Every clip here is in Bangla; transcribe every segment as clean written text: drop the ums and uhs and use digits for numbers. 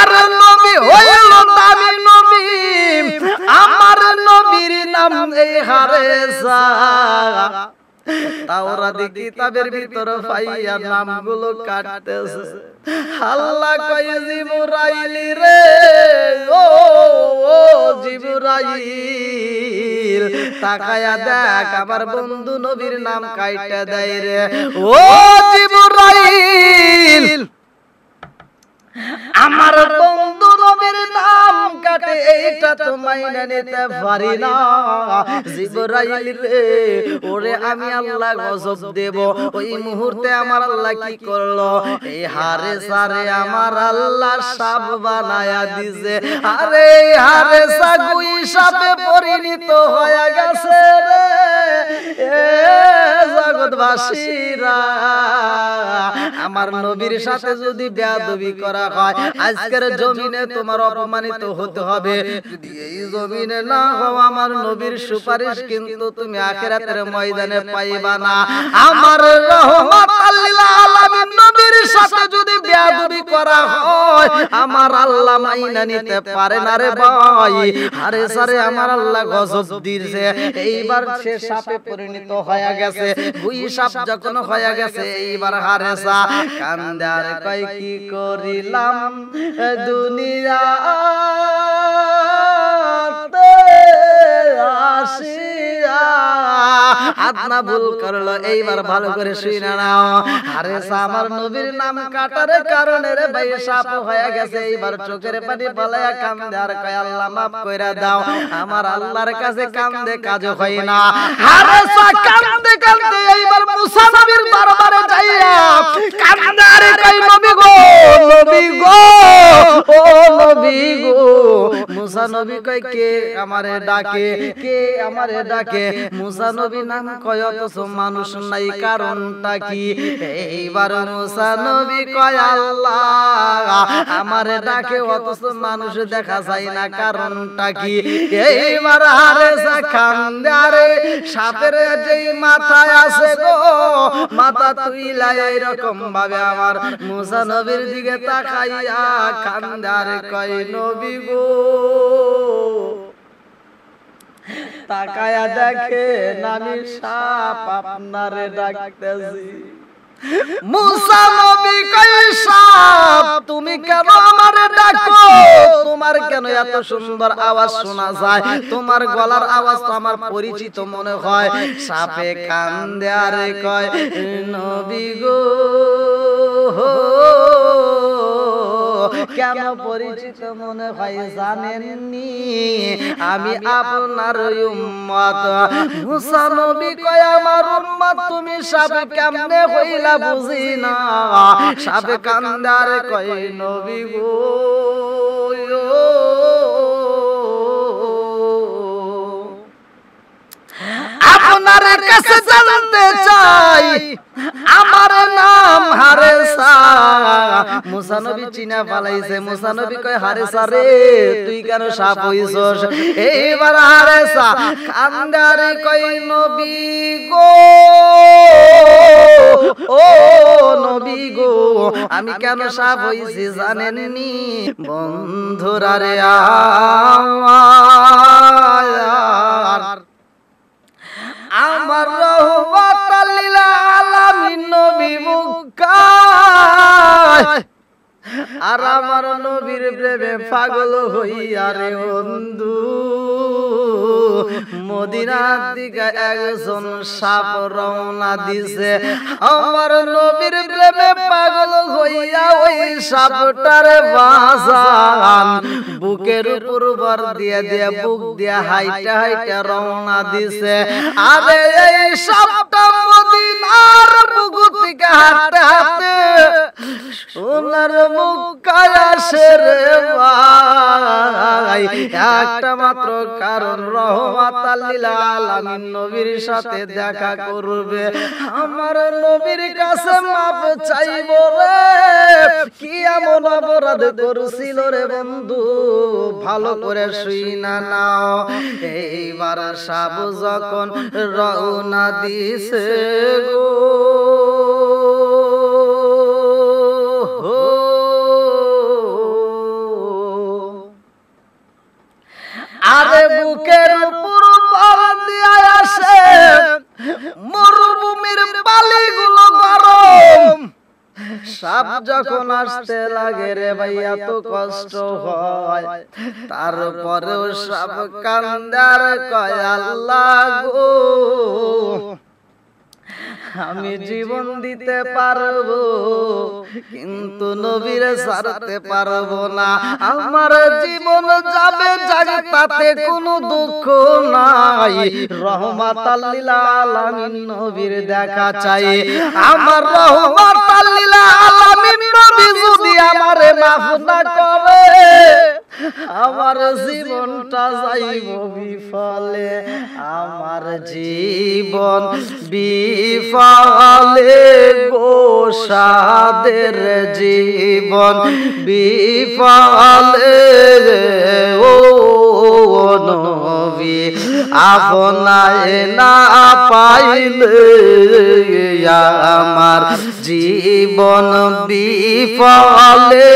আমার নবী হইল দামি নবী, আমার নবীর নাম এই হারেসা। তাওরাত কিতাবের ভিতর পাইয়া নামগুলো কাটতেছে। আল্লাহ কয় জিবরাইল রে, ও জিবরাইল তাকায়া দেখ আমার বন্ধু নবীর নাম কাইটা দেয় রে। ও জিবরাইল আমার বন্ধু নবীর নাম কাটে, এইটা তো মাইনা নিতে পারি না। জিবরাইল রে, ওরে আমি আল্লাহ গজব দেব। ওই মুহূর্তে আমার আল্লাহ কি করলো, এই হারেসা রে আমার আল্লাহ সাপ বানায়া দিছে। আরে হারেসা গুই সাপে পরিণত হয়ে গেছে রে। এ জগৎবাসীরা, আমার নবীর সাথে যদি বেয়াদবি করা হয়, আজকের জমিনে তোমার অপমানিত হতে হবে। যদি এই জমিনে না হও, আমার নবীর সুপারিশ কিন্তু তুমি আখিরাতের ময়দানে পাইবা না। আমার রহমাতাল লিল আলামিন নবীর সাথে যদি বেয়াদবি করা হয়, আমার আল্লাহ মাইনা নিতে পারে না রে ভাই। আরে সারে আমার আল্লাহ গজব দিয়েছে। এইবার সে সাপে পরিণত হয়ে গেছে। গুই সাপ যখন হয়ে গেছে, এইবার হারেসা কান্দে আর কয় কি করিলাম দুনিয়াতে আসিয়া। আদনা ভুল করলো, এইবার ভালো করে শুনে নাও। হারেসা আমার নবীর নাম কাটার কারণে রে ভাই সাপ হয়ে গেছে। এইবার চোখের পানি পালায়া কান্দে আর কয় আল্লাহ মাফ কইরা দাও। আমার আল্লাহর কাছে কান্দে কাজ হয় না। হারেসা কান্দে কান্দে এইবার মুসা নবীর দরবারে যাইয়া কান্দে আর কয় নবী গো, নবী গো, ও নবী গো। মুসা নবী কয় কে আমারে ডাকে, কে আমারে ডাকে? মুসা নবী নাম কয় অথচ মানুষ নাই, কারণটা কি? এইবার মুসা নবী কয় আল্লাহ আমারে ডাকে অথচ মানুষ দেখা যায় না, কারণটা কি? এইবার হারেসা কান্দে আরে সাপের যেই মাথায় আছে গো, মাথা তুইলা এইরকম ভাবে আমার মুসা নবীর দিকে তাকাইয়া কান্দে আর কয় নবী গো। তাকায়া দেখে আমি সাপ আপনারে ডাকতেছি। মুসা নবী কয় সাপ তুমি কেন আমারে ডাকো? তোমার কেন এত সুন্দর আওয়াজ শোনা যায়? তোমার গলার আওয়াজ তো আমার পরিচিত মনে হয়। সাপে কান্দে আর কয় নবী গো, কেন পরিচিত মনে হয় জানেননি? আমি আপনার উম্মত। মুসা নবী কয় আমার উম্মত তুমি সাপ কেমনে হইলা বুঝি না। সাপে কান্দে আর কয় নবী গো, আপনার কাছে জানতে চাই আমার নাম হারেসা। মুসা নবী চিনা পালাইছে। মুসা নবী কয় হারেসা রে, তুই কেন সাপ হইছস? এইবার হারেসা কান্দে আর কয় নবী গো, ও নবী গো, আমি কেন সাপ হইছি জানেননি? বন্ধুরা রে আমার রহমাতাল লিল আলামিন নবী মুক্কায় আর আমার নবীর প্রেমে পাগল হইয়া রে বন্ধু মদিনার দিকে একজন সাপ রওনা দিছে। আমার নবীর প্রেমে পাগল হইয়া ওই সাপটার বাজান বুকের উপর ভর দিয়ে দিয়ে বুক দিয়ে হাইটা হাইটা রওনা দিছে। আরে এই সাপটা মদিনার বুক থেকে হাঁটতে হাঁটতে সোনার মুক্কায় আসে রে ভাই। একটা মাত্র কারণ, রহমাতাল লিল আলামিন নবীর সাথে দেখা করবে, আমার নবীর কাছে মাপ চাইব রে। কি এমন অপরাধ করছিল রে বন্ধু, ভালো করে শুইনা নাও। এইবার সাপ যখন রওনা দিছে গো, যখন আসতে লাগে রে ভাই এত কষ্ট হয়, তারপরেও সাপ কান্দার কয় আল্লাহ গো আমি জীবন দিতে পারবো কিন্তু নবীরে ছাড়তে পারবো না। আমার জীবন যাবে যাক তাতে কোনো দুঃখ নাই, রহমাতাল লিল আলামিন নবীর দেখা চাই। আমার রহমাতাল লিল আলামিন নবী যদি আমারে মাফ না করে আমার জীবনটা যাইব বিফলে, আমার জীবন বিফলে গো সাদের জীবন বিফলে ও নবী আপনায় না পাইলে আমার জীবন বিফলে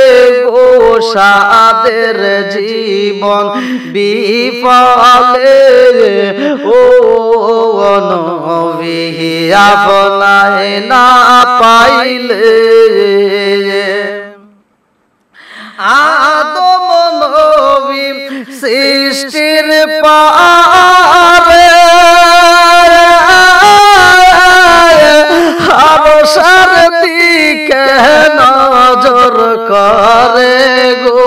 গো সাদের জীবন বিফলে ও নবী আপনায় না পাইলে। আদম নবী সৃষ্টির পারে আরশের দিকে নজর করে গো,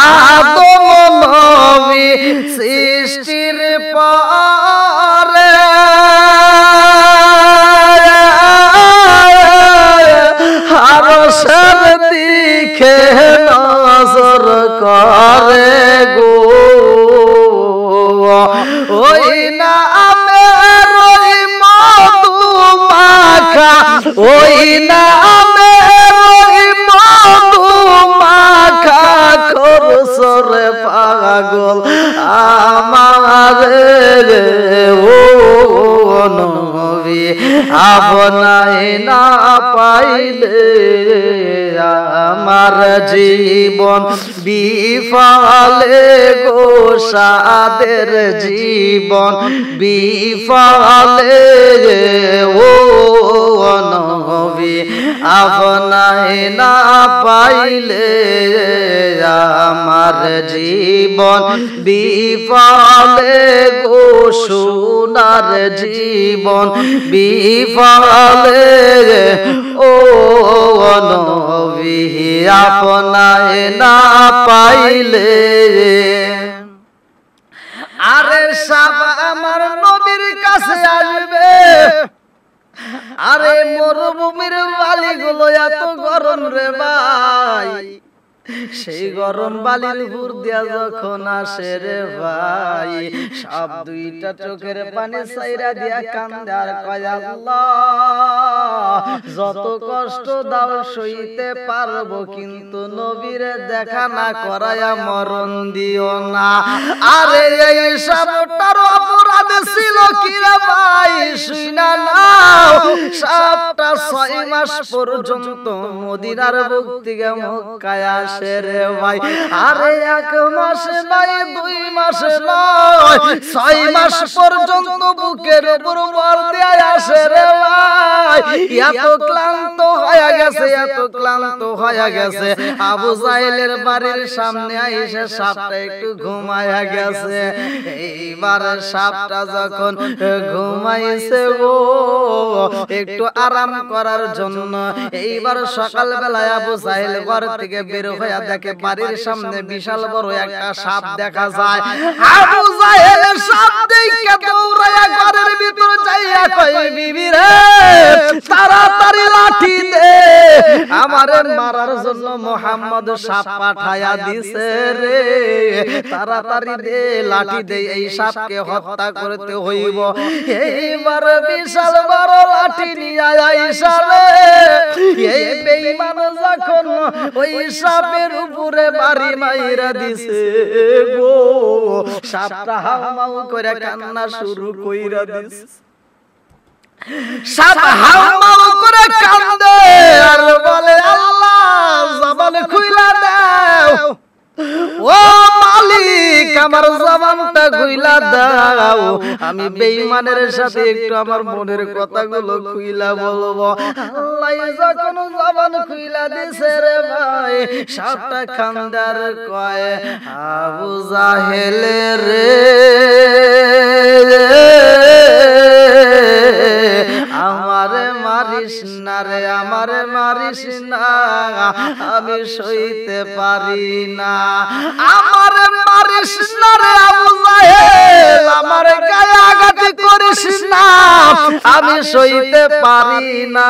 আদম নবী সৃষ্টির পারে আরশের দিকে নজর করে গো, ওই নামের ওই মধু মাখা, ওই নামের ওই মধু মাখা খরসর পাগল আমারে ও নবী আপনায় না পাইলে আমার জীবন বিফলে গো সাদের জীবন বিফলে ও নবী আপনায় না পাইলে আমার জীবন বিফলে গো সোনার জীবন বিফলে ও নবী আপনায় না পাইলে। আরে সাপ আমার নবীর কাছে আসবে, আরে মরুভূমির বালিগুলো এত গরম রে ভাই, সেই গরম বালির উপর দিয়া যখন আসে রে ভাই সব দুইটা চোখের পানি ছাইরা দিয়া কান্দে আর কয় আল্লাহ যত কষ্ট দাও সইতে পারবো কিন্তু নবীরে দেখা না করায়া মরণ দিও না। আরে এই সাপটার অপরাধ ছিল কি রে ভাই শুইনা নাও, সাপটা 6 মাস পর্যন্ত মদিনার বুক থেকে মক্কায় আসে রে ভাই। আরে 1 মাস নয় 2 মাস নয় 6 মাস পর্যন্ত বুকের উপর ভর দিয়ে আসে রে ভাই। এত ক্লান্ত হয়ে গেছে, এত ক্লান্ত হয়ে গেছে, আবু জাহেলের বাড়ির সামনে আইসা সাপটা একটু ঘুমায়া গেছে। এইবার সাপটা যখন ঘুমাইছে গো একটু আরাম করার জন্য, এইবার সকাল বেলায় আবু জাহেল ঘর থেকে বের হয়ে দেখে বাড়ির সামনে বিশাল বড় একটা সাপ দেখা যায়। আবু জাহেল সাপ দেখে দৌড়ায়া ঘরের ভিতর যাইয়া কই বিবি রে তাড়াতাড়ি লাঠি দে, আমারে মারার জন্য মুহাম্মদ সাপ পাঠায়া দিছে রে, তাড়াতাড়ি দে লাঠি দে, এই সাপকে হত্যা করতে হইব। এইবার বিশাল বড় লাঠি নিয়ে আইসা রে এই বেঈমান যখন ওই সাপের উপরে বাড়ি মাইরা দিছে গো, সাপটা হাউমাউ করে কান্না শুরু কইরা দিছে। সাপ হাউমাউ করে কান্দে আর বলে আল্লাহ জবান খুইলা দাও, ও মালিক আমার জবানটা জবানটা খুইলা দাও, আমি বেঈমানের সাথে একটু আমার মনের কথাগুলো খুইলা বলবো। আল্লাহ যখন জবান খুইলা দিছে রে ভাই, সাতটা খানদার কয় আবু জাহেল রে আমারে মারিস না রে, আমারে মারিস না, আমি সইতে পারি না। আমারে মারিস না রে আবু জাহেল, আমারে গায়ে আঘাত করিস না, আমি সইতে পারি না।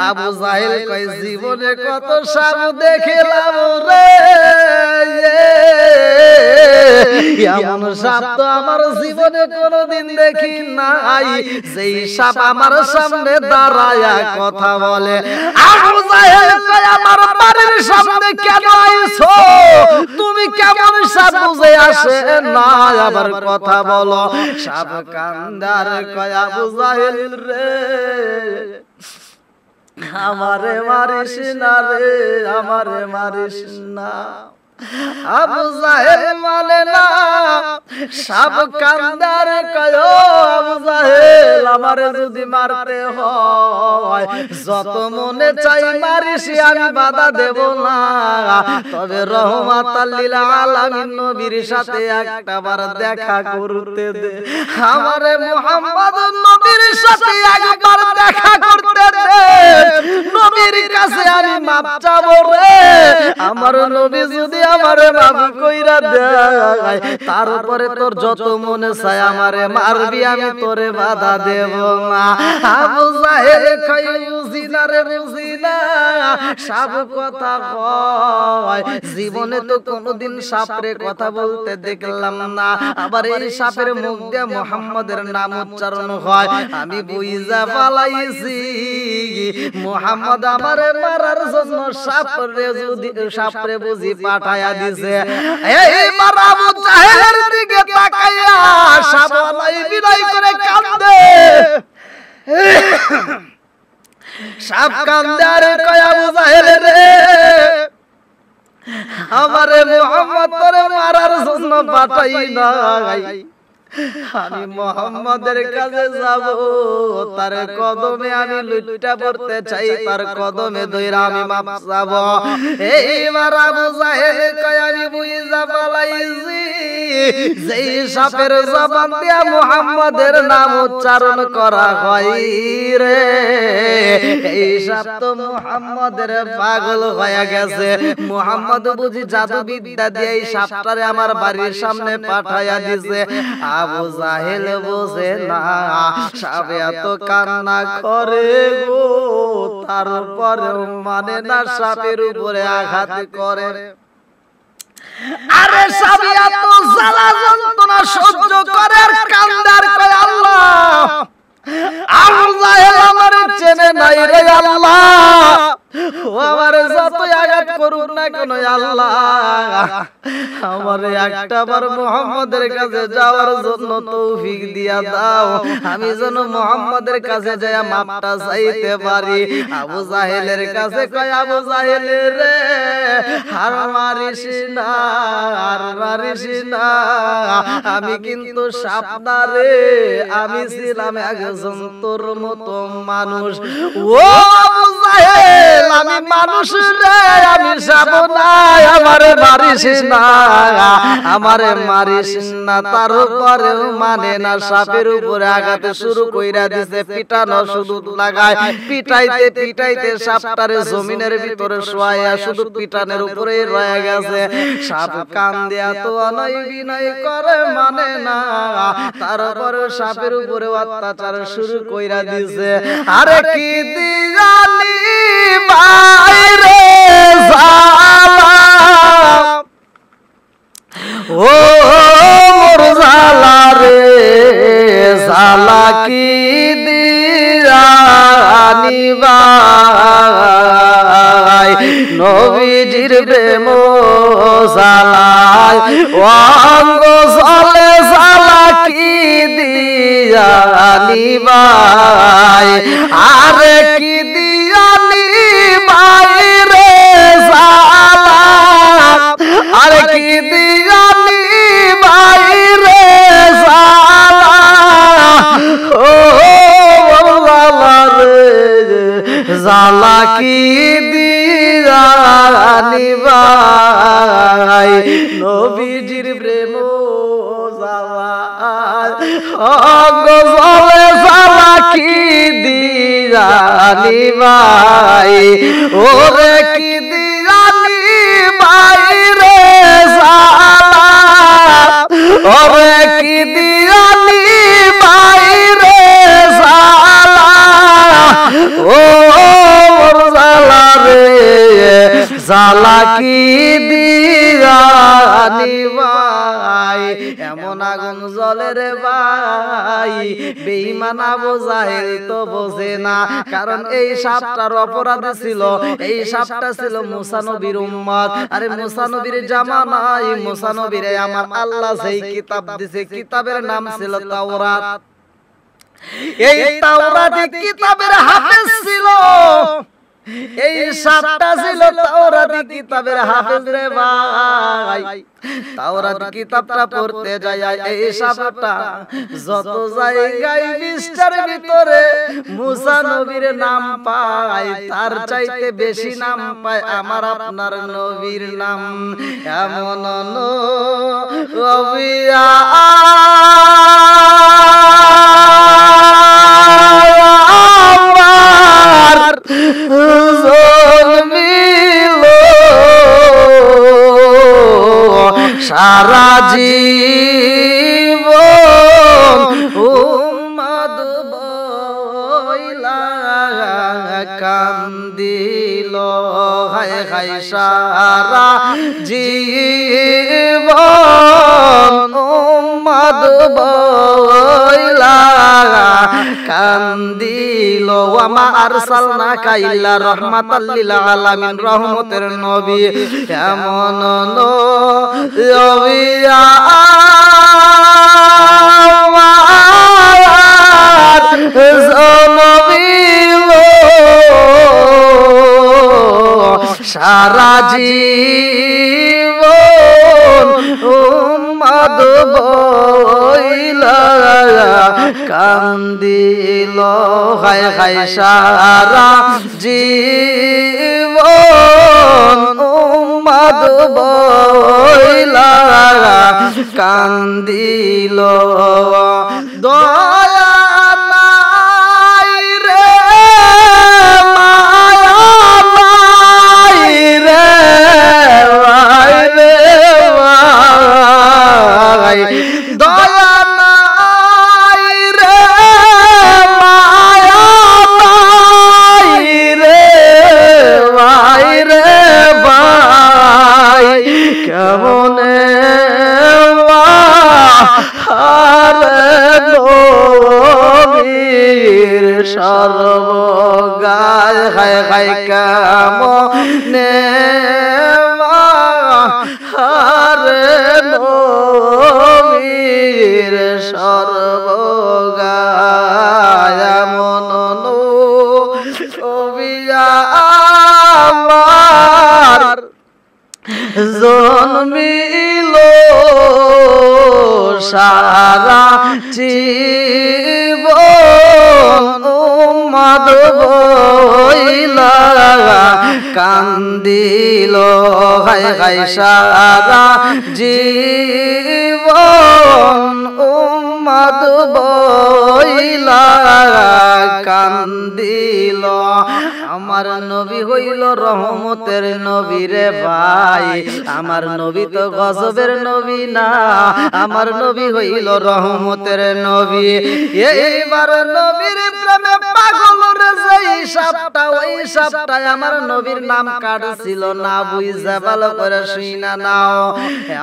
আবু জাহেল কয় জীবনে কত সাপ দেখলাম রে, এমন সাপ তো আমার জীবনে কোনোদিন দেখি নাই, যেই সাপ আমার সামনে দাঁড়ায়া কথা বলে। আবু জাহেল কয় আমার বাড়ির সামনে কেন আইছো? তুমি কেমন সাপ বুঝে আসে না আবার কথা বলো? সাপ কান্দার কয় আবু জাহেল রে আমারে মারিস না রে, আমারে মারিস না। আবু জাহেল মানে না, সাপ কান্দার কয় আবু জাহেল আমারে যদি মারতে হয় যত মনে চাই মারিস, আমি বাধা দেব না, তবে রহমাতাল লিল আলামিন নবীর সাথে একটাবার দেখা করতে দে। আমারে মুহাম্মদ নবীর সাথে একবার দেখা করতে দে, নবীর কাছে আমি মাপ চাবো রে। আমার নবী যদি আমারে মাফ কইরা দেয়, তারপরে তোর যত মনে চায় আমারে মারবি, আমি তোরে বাধা দেব না। আবু জাহেল কই বুঝি না রে, বুঝি না, সাপ কথা কয়, জীবনে তো কোনোদিন সাপরে কথা বলতে দেখলাম না, আবার এই সাপের মুখ দিয়ে মুহাম্মাদের নাম উচ্চারণ হয়। আমি বুঝা পালাইছি মুহাম্মদ আমারে মারার জন্য সাপরে বুঝি পাঠায়া দিছে। এইবার আবু জাহেলের দিকে তাকাইয়া সাপলাই বিদায় করে কাঁদে। সাপ কান্দে আর কয় আবু জাহেল রে আমারে মুহাম্মদ তোরে মারার জন্য পাঠাই নাই, আমি মুহাম্মাদের কাছে যাব, তার কদমে আমি লুটটা পড়তে চাই, তার কদমে ধইরা আমি মাপ চাব। এইবার আবু জাহেল কয় আমি বুঝা পালাইছি, যেই সাপের জবান দিয়া মুহাম্মাদের নাম উচ্চারণ করা হয় রে, এই সাপ তো মুহাম্মাদের পাগল হয়ে গেছে। মুহাম্মদ বুঝি জাদু বিদ্যা দিয়ে এই সাপটারে আমার বাড়ির সামনে পাঠাইয়া দিছে। আবু জাহেল বোঝে না, সাপ এত কান্না করে গো, তারপরে মানে না সাপের উপরে আঘাত করে। আরে সাপ এত জ্বালা যন্ত্রণা সহ্য করে আর কান্দার কয় আল্লাহ আবু জাহেল আমার চেনে নাই রে আল্লাহ, ও আমার যতই আঘাত করুক না কেন আল্লাহ আমারে একটাবার মুহাম্মাদের কাছে যাওয়ার জন্য তৌফিক দিয়া দাও, আমি যেন মুহাম্মাদের কাছে যায়া মাপটা চাইতে পারি। আবু জাহেলের কাছে কয় আবু জাহেল রে আর মারিস না, আর মারিস না, আমি কিন্তু সাপ না রে, আমি ছিলাম একজন তোর মতো মানুষ। ও আবু জাহেল আমি মানুষ রে, আমি সাপ না, আমারে মারিস না, আমারে মারিস না। তারপরে মানে না, সাপের উপরে আঘাতে শুরু কইরা দিছে, পিটানো শুধু লাগায়, পিটাইতে পিটাইতে সাপটারে জমিনের ভিতরে শোয়ায়া শুধু পিটানের উপরে রয়ে গেছে। সাপ কান দিয়া তো অনয় বিনয় করে মানে না, তারপরে সাপের উপরে অত্যাচার শুরু কইরা দিছে। আরে কি দিয়ালি বাইরে জালা, ও মোর জালা রে জালা কি দিয়ানি ভাই, নবীজির প্রেম জালায় অঙ্গ জলে জালা কি দিয়ানি ভাই, আরে কি দিয়ানি ভাই রে জালা, আরে কি দিয়ানি ভাই রে নিবাই নবীজির প্রেম জ্বালা গজলে জ্বালা কি দিয়া নিবাই ওরে কি দিয়া নিবাই রে জ্বালা ওরে কি দিয়া নিবাই রে জ্বালা ও মোর জ্বালা রে জ্বালা কি দিয়া নিবাই এমন আগুন জ্বলে রে ভাই বেঈমান আবু জাহেল তো বোঝে না কারণ এই সাপটার অপরাধ ছিল এই সাপটা ছিল মুসা নবীর উম্মত আরে মুসা নবীর জামানায় মুসা নবীরে আমার আল্লাহ সেই কিতাব দিয়েছে কিতাবের নাম ছিল তাওরাত এই তাওরাত কিতাবের হাফেজ ছিল এই সাতটা ছিল তাওরাত কিতাবের হাফেজ রে ভাই তাওরাত কিতাবটা পড়তে যায় এই সাতটা যত জায়গায় পৃষ্ঠার ভিতরে মুসা নবীর নাম পায় তার চাইতে বেশি নাম পায় আমার আপনার নবীর নাম এমন নবী জন্মিল সারা জীবন উম্মত বইলা কান্দিল হায় হায় সারা জীবন উম্মত বইলা কান্দিল ওয়া মা আরসালনাকা ইল্লা রাহমাতাল লিল আলামিন রহমতের নবী এমন নবী আমার জনমিল সারা জীবন উম্মত বইলা কান্দিল হায় হায় সারা জীবন উম্মত বইলা কান্দিল দয়া নাই রে মায়া নাই রে ভাই রে ভাই দয়া কেমনে নবীর সর্বগায় হায় হায় কেমনে নবীর সর্বগায় এমন নবী আমার জন্মিল সারা জীবন উম্মত বইলা কান্দিল হায় হায় সারা জীবন উম্মত বইলা কান্দিল আমার নবী হইল রহমতের নবী রে ভাই আমার নবী তো গজবের নবী না আমার নবী হইল রহমতের নবী এইবার নবীর প্রেমে পাগল রে যেই সাপটা ওই সাপটা আমার নবীর নাম কাটছিল না বুঝা ভালো করে শুইনা নাও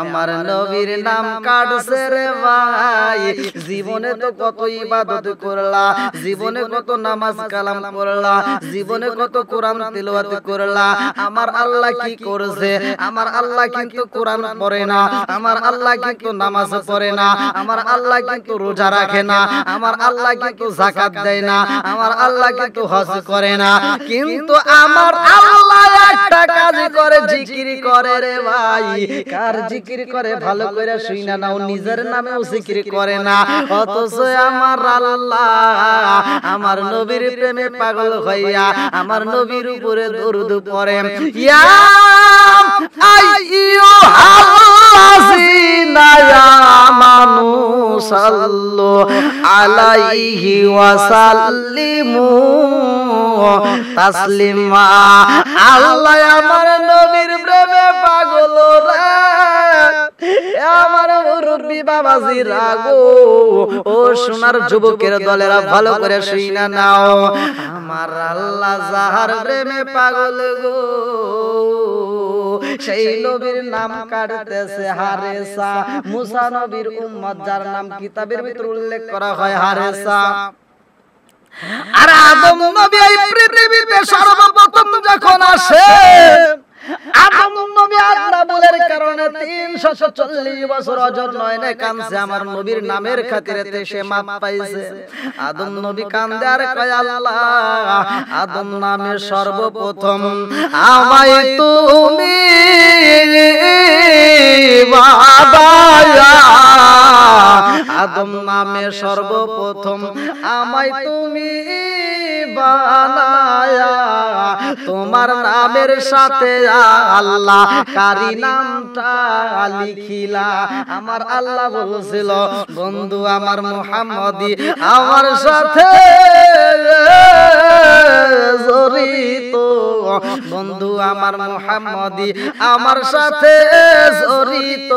আমার নবীর নাম কাটছে রে ভাই জীবনে তো কত ইবাদত করলা জীবনে কত নামাজ কালাম করলা জীবনে কত কোরআন তিলাওয়াত করলা আমার আল্লাহ কি করেছে আমার আল্লাহ কিন্তু কোরআন পড়ে না আমার আল্লাহ কিন্তু নামাজ পড়ে না আমার আল্লাহ কিন্তু রোজা রাখে না আমার আল্লাহ কিন্তু যাকাত দেয় না আমার আল্লাহ কিন্তু হজ করে না কিন্তু আমার আল্লাহ একটা কাজ করে জিকির করে রে ভাই কার জিকির করে ভালো করে শুইনা নাও নিজের নামেও জিকির করে না অথচ আমার আল্লাহ আমার নবীর প্রেমে পাগল হইয়া আমার নবীর উপরে দরুদ পড়ে ইয়া আইয়ুহাল্লাযীনা আমানু সাল্লু আলাইহি ওয়া সাল্লিমু তাসলিমা। আল্লাহ আমার নবীর প্রেমে পাগল রে, আমার মুরব্বি বাবাজি রাগো, ও সোনার যুবকের দলেরা ভালো করে শুইনা নাও, আমার আল্লাহ যাহার প্রেমে পাগল গো, সেই নবীর নাম কাটতেছে হারেসা। মুসা নবীর উম্মত যার নাম কিতাবের ভিতর উল্লেখ করা হয় হারেসা। আর আদম নবী এই পৃথিবীতে সর্বপ্রথম যখন আসে, আদম নবী আদনাবুলের কারণে 340 বছর অজর নয়নে কাঁদছে, আমার নবীর নামের খাতিরে সে মাপ পাইছে। আদম নবী কান্দে আর কয় আল্লাহ, আদম নামে সর্বপ্রথম আমায় তুমি বানায়া, আদম নামে সর্বপ্রথম আমায় তুমি বানায়া, তোমার নামের সাথে আল্লাহ কারি নামটা লিখিলা। আমার আল্লাহ বলছিল বন্ধু আমার মুহাম্মদি আমার সাথে জড়িত, বন্ধু আমার মুহাম্মদি আমার সাথে জড়িত,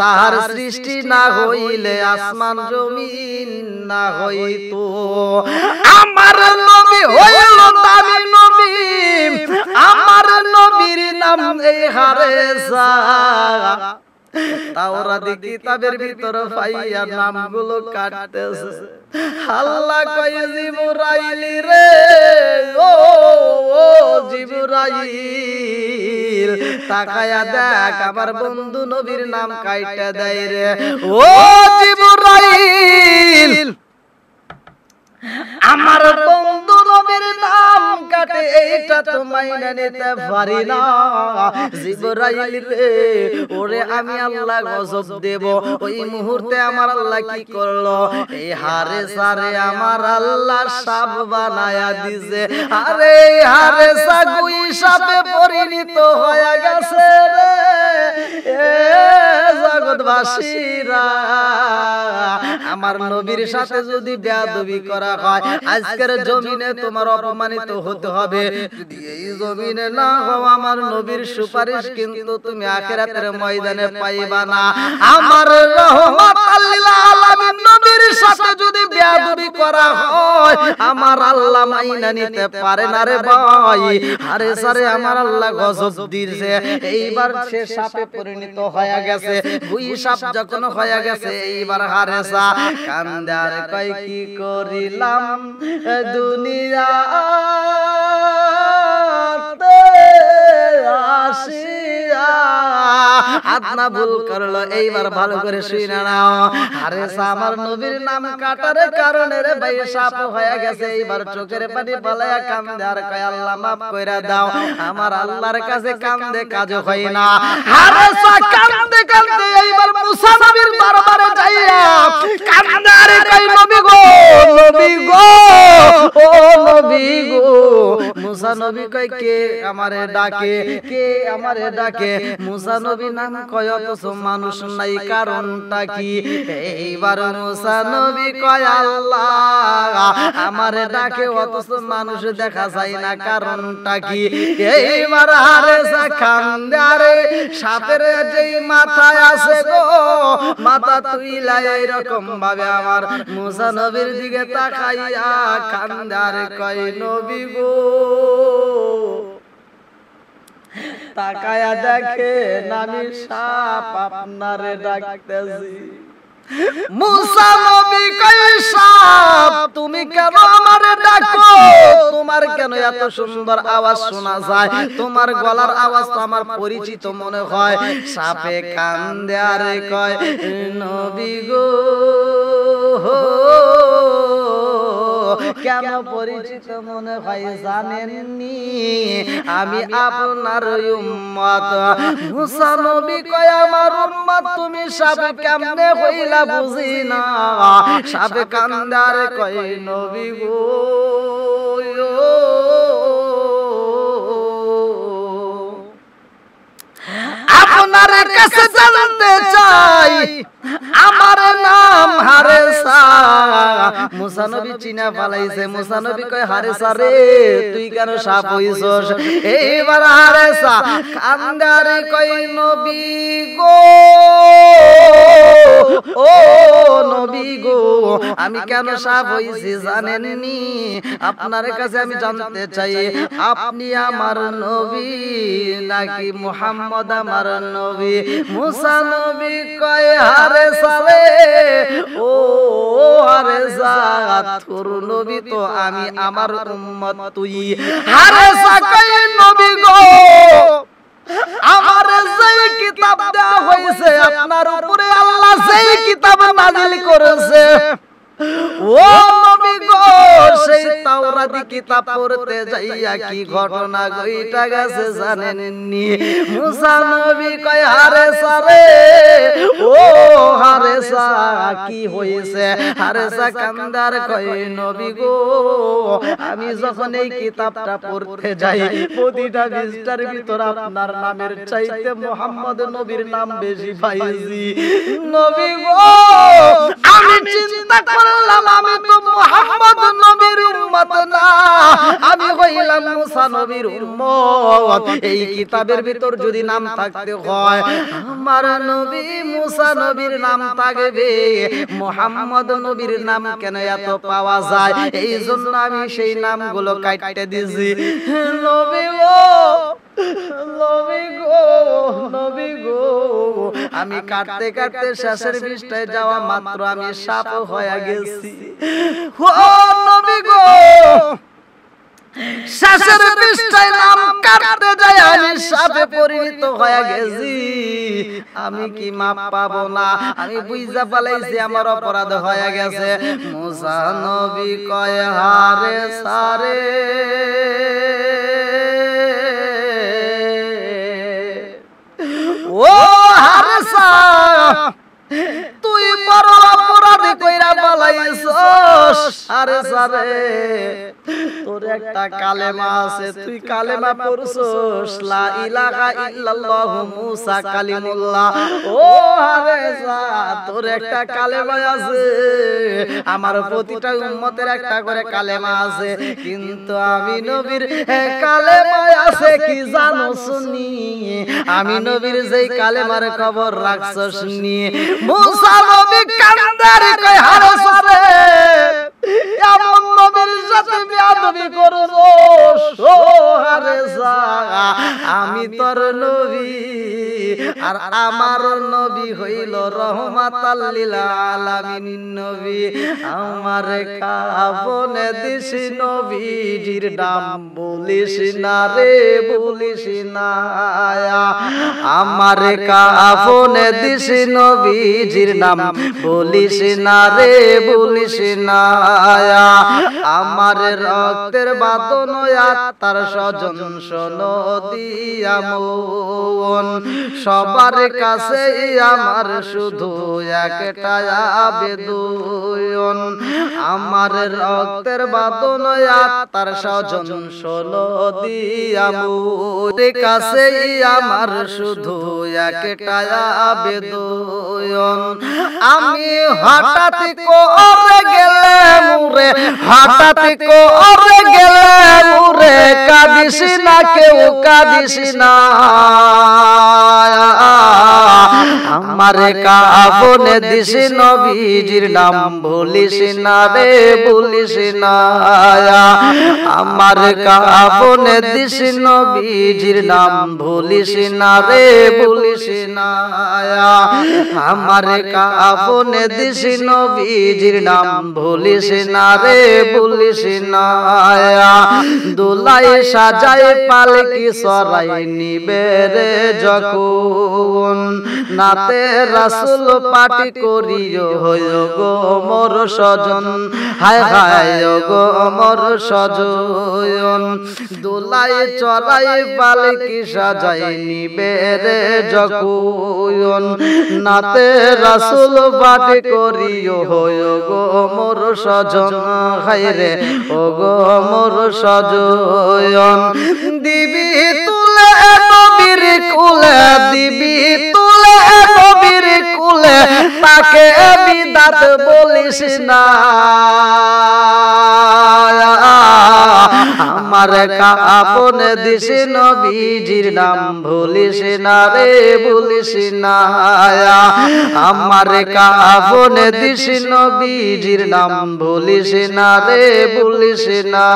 তাহার সৃষ্টি না হইলে আসমান জমিন না হইতো। আমার নবী হইল দামি নবী, আমার নবীর নাম এই হারেসা। তাওরাত কিতাবের ভিতর পাইয়া নামগুলো কাটতেছে। আল্লাহ কয় জিবরাইল রে, ও জিবরাইল তাকায়া দেখ, আমার বন্ধু নবীর নাম কাইটা দেয় রে। ও জিবরাইল আমার বন্ধু নবীর নাম কাটে, এইটা তো মাইনা নিতে পারি না। জিবরাইল রে, ওরে আমি আল্লাহ গজব দেব। ওই মুহূর্তে আমার আল্লাহ কি করলো, এই হারেসা রে আমার আল্লাহ সাপ বানায়া দিছে। আরে হারেসা গুই সাপে পরিণত হয়ে গেছে রে। জগৎবাসীরা, আমার নবীর সাথে যদি বেয়াদবি করা হয়, আজকের জমিনে তোমার অপমানিত হতে হবে। যদি এই জমিনে না হও, আমার নবীর সুপারিশ কিন্তু তুমি আখিরাতের ময়দানে পাইবা না। আমার রহমাতাল লিল আলামিন নবীর সাথে যদি বেয়াদবি করা হয়, আমার আল্লাহ মাইনা নিতে পারে না রে ভাই। আরে সারে আমার আল্লাহ গজব দিয়েছে। এইবার সে সাপে পরিণত হয়ে গেছে, দুই সাপ যখন হয়ে গেছে, এইবার হারেসা কান্দে আর কয় কি করিলাম দুনিয়াতে আসিয়া। আদনা ভুল করলো, এইবার ভালো করে শুনে নাও। হারেসা আমার নবীর নাম কাটার কারণে রে ভাই সাপ হয়ে গেছে। এইবার চোখের পানি পালায়া কান্দে আর কয় আল্লাহ মাফ কইরা দাও। আমার আল্লাহর কাছে কান্দে কাজ হয় না। হারেসা কান্দে কান্দে এইবার মুসা নবীর দরবারে যাইয়া কান্দে আর কয় নবী গো, নবী গো, ও নবী গো। মুসা নবী কয় কে আমারে ডাকে, কে আমারে ডাকে? মুসা নবী নাম কয় অথচ মানুষ নাই, কারণটা কি? এইবার মুসা নবী কয় আল্লাহ আমারে ডাকে অথচ মানুষ দেখা যায় না, কারণটা কি? এইবার হারেসা কান্দে আরে সাপের যেই মাথায় আছে গো, মাথা তুইলা এইরকম ভাবে আমার মুসা নবীর দিকে তাকাইয়া কান্দে আর কয় নবী গো। তাকায়া দেখে আমি সাপ আপনারে ডাকতেছি। মুসা নবী কয় সাপ তুমি কেন আমারে ডাকো? তোমার কেন এত সুন্দর আওয়াজ শোনা যায়? তোমার গলার আওয়াজ তো আমার পরিচিত মনে হয়। সাপে কান্দে আর কয় নবী গো, কেন পরিচিত মনে হয় জানেননি? আমি আপনার উম্মত। মুসা নবী কয় আমার উম্মত তুমি সাপ কেমনে হইলা বুঝি না। সাপে কান্দে আর কয় নবী গো, আল্লাহর কাছে জানতে চাই আমার নাম হারেসা। মুসা নবী চিনা পালাইছে। মুসা নবী কয় হারেসা রে তুই কেন সাপ হইছস? এইবার হারেসা কান্দারে কয় নবী গো ও নবী গো আমি কেন সাপ হইছি জানেননি? আপনার কাছে আমি জানতে চাই আপনি আমার নবী নাকি মুহাম্মদ আমার নবী? মুসা নবী কয় হারেসা রে ও হারেসা তোর নবী তো আমি আমার উম্মত তুই। হারেসা কয় নবী গো আমার যেই কিতাব দেওয়া হয়েছে আপনার উপরে আল্লাহ যেই কিতাব নাযিল করেছে ও নবী গো সেই তাওরাতি কিতাব পড়তে যাইয়া কি ঘটনা ঘইটা গেছে জানেননি? মুসা নবী কয় হারেসা রে ও হারেসা কি হইছে? হারেসা কান্দার কয় নবী গো আমি যখন এই কিতাবটা পড়তে যাই প্রতিটা পৃষ্ঠার ভিতর আপনার নামের চাইতে মুহাম্মদ নবীর নাম বেশি পাইছি। নবী গো আমি চিন্তা করলাম আমি তো মুহাম্মদ নবীর উম্মত না, আমি হইলাম মুসা নবীর উম্মত। এই কিতাবের ভিতর যদি নাম থাকতে হয় আমার নবী মুসা নবীর নাম থাকবে, মুহাম্মদ নবীর নাম কেন এত পাওয়া যায়? এই জন্য আমি সেই নামগুলো কাটতে দিয়েছি। নবী গো নবী গো নবী গো আমি কাটতে কাটতে শেষের পৃষ্ঠায় যাওয়া মাত্র আমি সাপ হয়ে গেছি। ও নবী গো শেষের পৃষ্ঠায় নাম কাটতে যাই আমি সাপে পরিণত হয়ে গেছি। আমি কি মাপ পাবো না? আমি বুঝা পালাইছি আমার অপরাধ হয়ে গেছে। মুসা নবী কয় হারেসা রে ও হারেসা তুই বড় অপরাধ কইরা পালাইছস। হারেসা রে তোর একটা কালেমা আছে, তুই কালেমা পড়ছস লা ইলাহা ইল্লাল্লাহু মুসা কালিমুল্লাহ। ও হারেসা তোর একটা কালেমা আছে, আমার প্রতিটা উম্মতের একটা করে কালেমা আছে, কিন্তু আমি নবীর কালেমা আছে কি জানো শুনি? আমি নবীর যেই কালেমার খবর রাখছস নি। মুসা নবী কান্দারে কয় হারেসা রে এমন নবীর সাথে বেয়াদবি করছস। ও হারেসা আমি তোর নবী আর আমার নবী হইল রহমাতাল লিল আলামিন নবী। আমার কাফনে দিস নবীজির নাম বলিস না রে বলিস না। আমার কাফনে দিস নবীজির নাম বলিস না রে বলিস না। আমার রক্তের বাঁধন তার স্বজন শোনো দিয়া মন, সবার কাছে আমার শুধু একটা আবেদন। আমার রক্তের বাঁধন তার স্বজন শোনো দিয়া মন, কাছে আমার শুধু একটা আবেদন। আমি হঠাৎ করে গেলে মুরে হঠাৎ করে গেলে মুরে কাঁদিস না কেউ কাঁদিস না। আমার কাফনে দিস নবীজির নাম বলিস না রে বলিস না। আমার কাফনে দিস নবীজির নাম বলিস না রে বলিস না। আমার কাফনে দিস নবীজির নাম বলিস না রে বলিস না। দোলাই সাজায় পালকি সরাই নিবে রে যখন, নাতে রাসূল পাটি করিও হয় গো মোর স্বজন। হায় হায় গো মোর স্বজন, দোলাই চড়াই পালকি সাজাই নিবে রে যখন, নাতে রাসূল পাটি করিও হয় গো মোর স্বজন। হায় রে ও গো মোর স্বজন, দিবি তুলে নবীর কুলে দিবি বলিস না, আমার কাপন দিস নবীজির নাম ভুলিস না রে ভুলিস না, আমার কাপন দিস নবীজির নাম ভুলিস না রে ভুলিস না,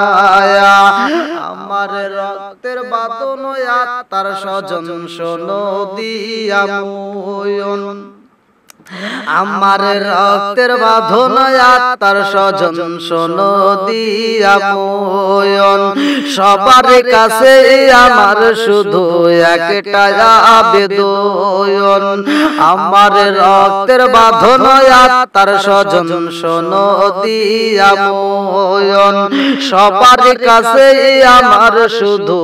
আমার রক্তের বাঁধন আত্মার স্বজন শোনো দিয়া ময়ন, আমার রক্তের বাঁধন আত্মার স্বজন শোনো দিয়া ময়ন, সবার কাছে আমার শুধু একটা আবেদন, আমার রক্তের বাঁধন আত্মার স্বজন শোনো দিয়া ময়ন, সবার কাছে আমার শুধু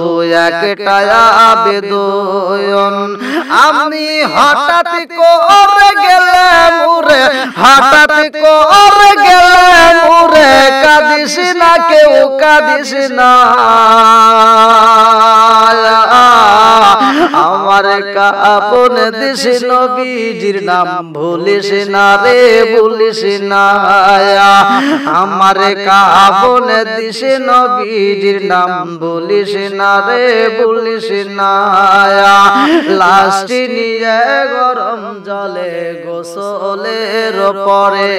একটা আবেদন, আমি হঠাৎ করে গেলাম উরে, হঠাৎ করে গেলাম উরে, কাঁদিস না কেউ কাঁদিস না, আমার কাপন দিস নবীজির নাম ভুলিস না রে ভুলিস না, আমার কাপন দিস নবীজির নাম ভুলিস না রে ভুলিস না, লাশটি নিয়ে গরম জলে গোসলের পরে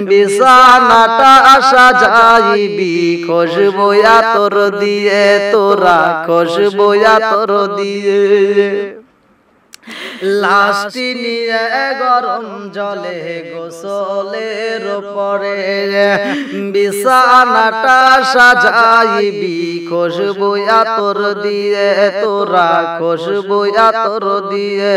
বিছানাটা সাজাইবি, খুশবু আতর দিয়ে তোরা খুশবু আতর দিয়ে, লাশটি নিয়ে গরম জলে গোসলের পরে বিছানাটা সাজাইবি, খুশবু আতর দিয়ে তোরা খুশবু আতর দিয়ে,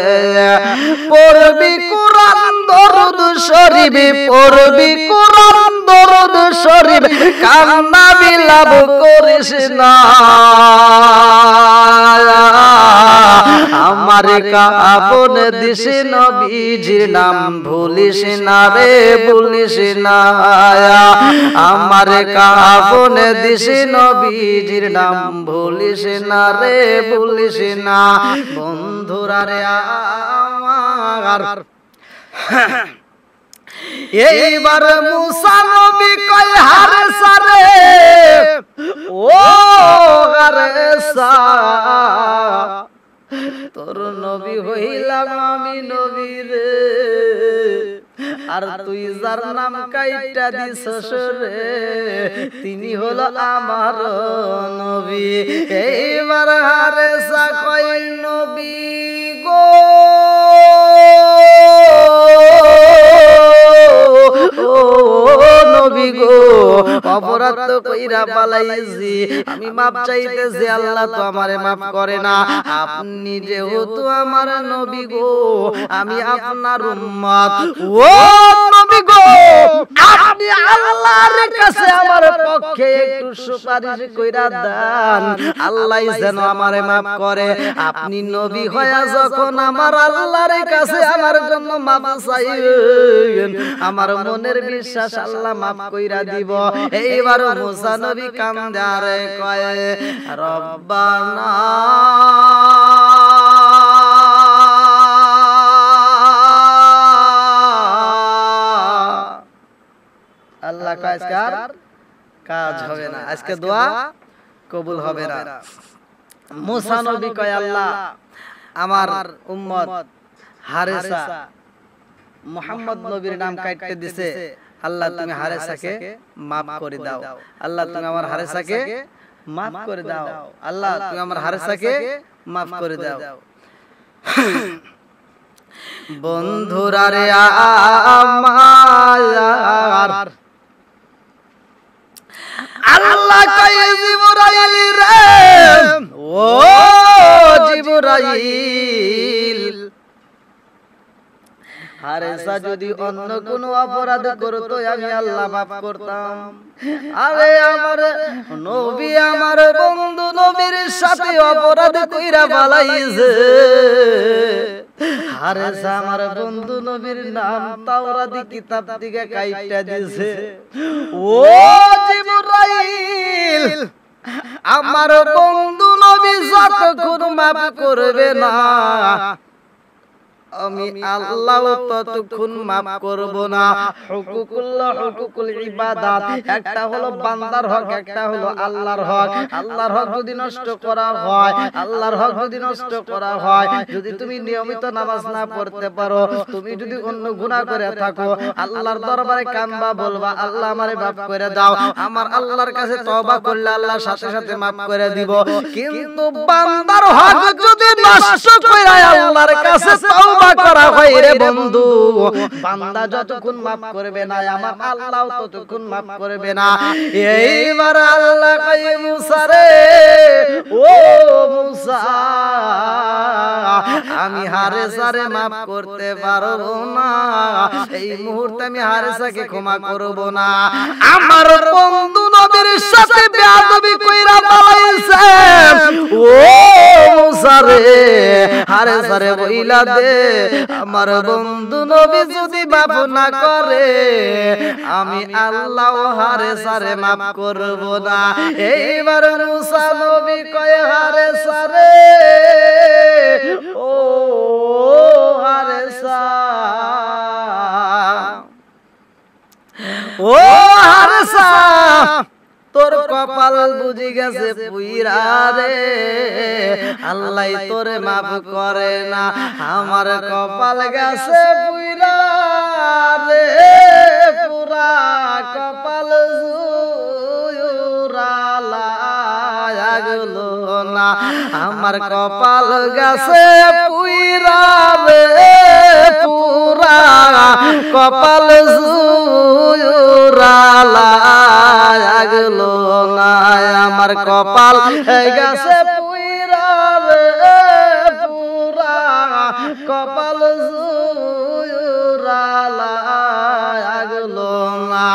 পড়বি কুরআন দরুদ শরীফ, পড়বি কুরআন দরুদ শরীফ, কান্না বিলাপ করিস না, আমার কাপন দিস নবীজির নাম ভুলিস না রে ভুলিস না, আমার কাপন দিস নবীজির নাম ভুলিস না রে ভুলিস না, বন্ধুরা রে আমার এইবার মুসা নবী কয় হারে সারে, ও হারে সা, তোর নবী হইলাম আমি নবী রে, আর তুই যার নাম কাইটা দিছস রে তিনি হলো আমার নবী, এইবার হারে সা কয় নবী গো, নবী গো, অপরাধ তো কইরা পালাইছি, আমি মাপ চাইতেছি, আল্লাহ তো আমারে মাফ করে না, আপনি যেহেতু আমার নবী গো, আমি আপনার উম্মত, ও নবী গো, আপনি আল্লাহর কাছে আমার পক্ষে একটু সুপারিশ কইরা দেন, আল্লাহ যেন আমারে মাফ করে, আপনি নবী হইয়া যখন আমার আল্লাহর কাছে আমার জন্য মাফ চাইবেন, আমার মনের বিশ্বাস আল্লাহ মাফ কইরা দিব। এইবার মুসা নবী কান্দে আর কয় রব্বানা আল্লাহ কাজকার কাজ হবে না, আজকে দোয়া কবুল হবে না। মুসা নবী কয় আল্লাহ আমার উম্মত হারেসা মুহাম্মদ নবীর নাম কাটতে দিছে, আল্লাহ তুমি হারেসাকে মাফ করে দাও, আল্লাহ তুমি আমার হারেসাকে মাফ করে দাও, আল্লাহ তুমি আমার হারেসাকে মাফ করে দাও। বন্ধুরা রে আমার আল্লাহ কয় জিবরাইল রে, ও জিবরাইল, হারেসা যদি অন্য কোন অপরাধ করতো আমি আল্লাহ মাফ করতাম, আরে আমার নবী আমার বন্ধু নবীর সাথে অপরাধ কইরা পালাইছে, হারেসা আমার বন্ধু নবীর নাম তাওরাতি কিতাব থেকে কাইটা দিয়েছে, ও জিবরাইল আমার বন্ধু নবী যতক্ষণ মাফ করবে না আমি আল্লাহ ততক্ষণ মাফ করব না। হুকুকুল্লাহ হুকুকুল ইবাদাত, একটা হলো বান্দার হক, একটা হলো আল্লাহর হক। আল্লাহর হক যদি নষ্ট করা হয়, আল্লাহর হক যদি নষ্ট করা হয়, যদি তুমি নিয়মিত নামাজ না পড়তে পারো, তুমি যদি অন্য গুনাহ করে থাকো, আল্লাহর দরবারে কামবা বলবা আল্লাহ আমারে মাফ করে দাও। আমার আল্লাহর কাছে তওবা করলে আল্লাহ সাথে সাথে মাফ করে দিব। কিন্তু বান্দার হক যদি নষ্ট করে আল্লাহর কাছে তওবা করা হয় রে বন্ধু, বান্দা যতক্ষণ মাফ করবে না আমার আল্লাহ ততক্ষণ মাফ করবে না। এইবার আল্লাহ কয় মুসা রে, ও মুসা, আমি হারেসারে মাফ করতে পারবো না। এই মুহূর্তে আমি হারেসাকে ক্ষমা করব না। আমার বন্ধু নবীর সাথে বেয়াদবি কইরা পালাইছে। ও মুসা রে, হারেসারে বইলা দে, আমার বন্ধু নবী যদি মাফ না করে আমি আল্লাহ হারেসারে মাফ করব না। এইবার মুসা নবী কয় হারেসা রে, ও হারেসা, ও হারেসা, তোর কপাল বুঝি গেছে পুইরা রে, আল্লাহ তোরে মাফ করে না। আমার কপাল গেছে পুইরা রে, পুরা কপাল জুরালা গেলো না। আমার কপাল গেছে পুইরা রে, পুরা কপাল জুরালা গেলো না। আমার কপাল গেছে পুইরা রে, পুরা কপাল জুরালা গেলো না।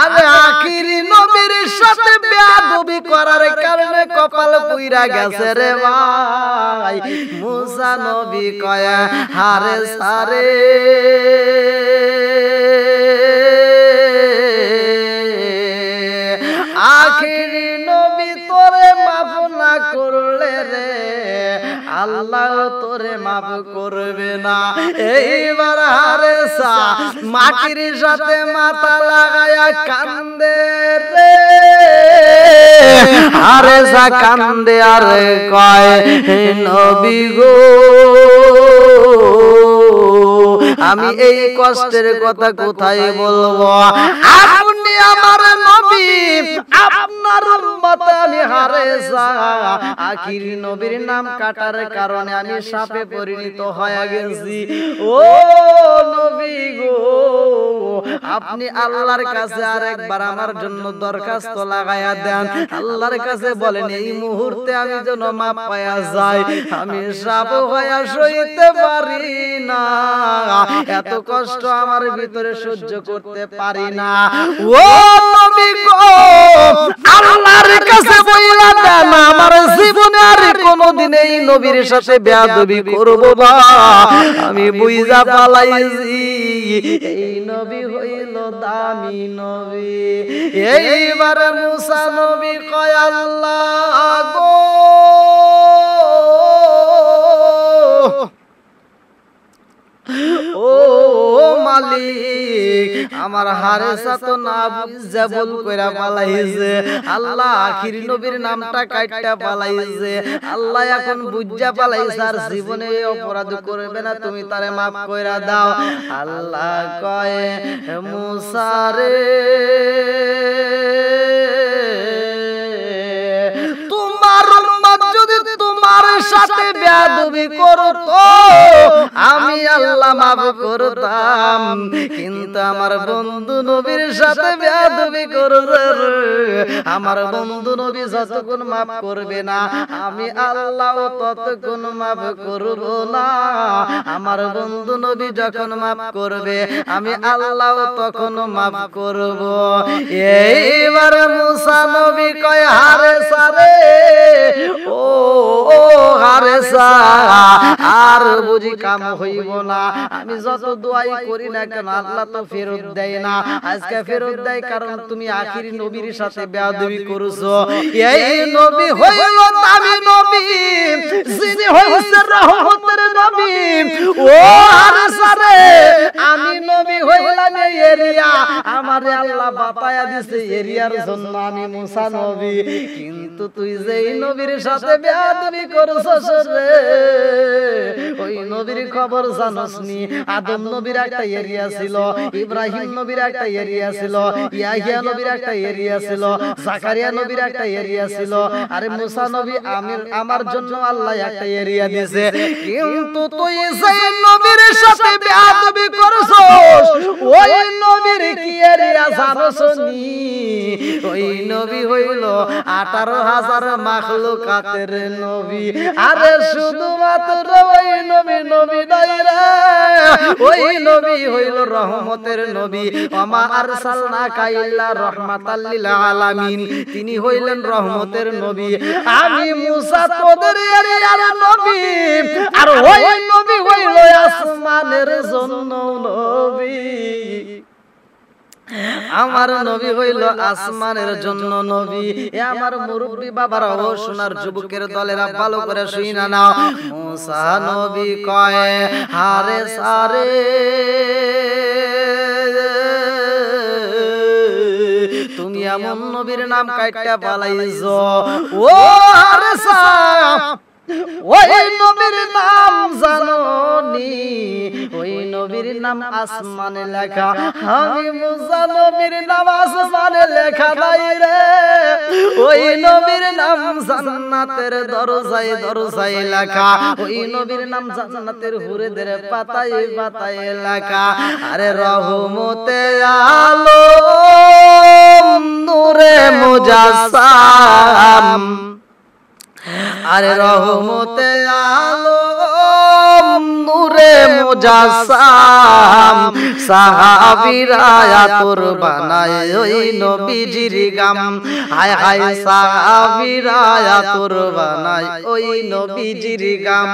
আরে আখিরি নবীর সাথে বেয়াদবি করার কারণে কপাল পুইরা গেছে রে ভাই। মুসা নবী কয় হারেসা রে, আখিরি নবী তোরে মাফ না করলে রে আল্লাহ তোরে মাফ করবে না। এইবার হারেসা মাটির সাথে মাথা লাগায়া কান্দে রে, হারেসা কান্দে আর কয় নবী গো, আমি এই কষ্টের কথা কোথায় বলবো? আপনি আমার নবী, আপনার উম্মত আমি হারেসা, আখিরি নবীর নাম কাটার কারণে আমি সাপে পরিণত হয়ে গেছি। ও নবী গো, আপনি আল্লাহর কাছে আরেকবার আমার জন্য দরখাস্ত লাগায়া দেন। আল্লাহর কাছে বলেন এই মুহূর্তে আমি যেন মাপ পায়া যাই, আমি সাপ হয়ে সইতে পারি না, এত কষ্ট আমার ভিতরে সহ্য করতে পারি না। ও নবী গো, আল্লাহর কাছে বইলা দেন আমার জীবনে আর কোনদিন এই নবীর সাথে বেয়াদবি করব না। আমি বুইজা পালাইছি এই নবী হইল দামি নবী। এইবার মুসা নবী কয় আল্লাহ গো, ও মালিক, আমার হারেসা তো না বুঝা ভুল কইরা পালাইছে। আল্লাহ আখিরি নবীর নামটা কাইটা পালাইছে, আল্লাহ এখন বুঝা পালাইছে আর জীবনে এই অপরাধ করবে না, তুমি তারে মাফ কইরা দাও। আল্লাহ কয় মুসা রে, তোমার উম্মত যদি তোমার সাথে বেয়াদবি করতো আমি আল্লাহ মাফ করতাম, কিন্তু আমার বন্ধু নবীর সাথে বেয়াদবি করবে, আমার বন্ধু নবী যতক্ষণ মাফ করবে না আমি আল্লাহ ততক্ষণ মাফ করব না। আমার বন্ধু নবী যখন মাফ করবে আমি আল্লাহ তখন মাফ করব। এইবার মুসা নবী কয় হারেসা রে, ও হারেসা, আর বুঝি কাম হইব না। আমি যত দোয়াই করি না কেন আল্লাহ তো ফেরত দেয় না। আজকে ফেরত দেয় কারণ তুমি আখিরি নবীর সাথে বেয়াদবি করেছো। এই নবী হইল দামি নবী, যিনি হইছে রহমতের নবী। ও দিছে এরিয়ার জন্য আমি মুসা নবী, কিন্তু তুই যেই নবীর সাথে বেয়াদবি করছস রে ওই নবীর খবর জানোস নি? আদম নবীর একটা এরিয়া ছিল, ইব্রাহিম নবীর একটা এরিয়া ছিল, ইয়াহিয়া নবীর একটা এরিয়া ছিল, জাকারিয়া নবীর একটা এরিয়া ছিল, আরে মুসা নবী আমার জন্য আল্লাহ একটা এরিয়া দিয়েছে, কিন্তু তুই যেই নবীর সাথে বেয়াদবি করছস ওই নবীর কি এরিয়া জানোস নি? ওই নবী হইল 18,000 মাখলুকাতের নবী। আরে শুধুমাত্র ওই নবী নবী নাই রে, ওই নবী হইল রহমতের নবী। ওমা আরসালনাকা ইল্লা রাহমাতাল লিল আলামিন, তিনি হইলেন রহমতের নবী। আমি মুসা তোদের এরিয়ার নবী, আর ওই নবী হইল আসমানের জন্য নবী। আমার নবী হইল আসমানের জন্য নবী। এ আমার মুরব্বি বাবারা ও সোনার যুবকের দলেরা ভালো করে শুইনা নাও। মুসা নবী কয় হারে সারে তুমি এমন নবীর নাম কাইটা পালাইছো, ও হারে সা ওই নবীর নাম জানোনি? ওই নবীর নাম আসমানে লেখা, আমি মুসা নবীর নাম আসমানে লেখা নাই রে। ওই নবীর নাম জান্নাতের দরজায় দরজায় লেখা, ওই নবীর নাম জান্নাতের হুরেদের পাতায় পাতায় লেখা। আরে রহমতে আলম নূরে মুজাসসাম, আরে রহমতে আলম নূরে মুজাসসাম, সাহাবীরা আতর বানায় ওই নবীজির গাম। হায় হায় সাহাবীরা আতর বানায় ওই নবীজির গাম।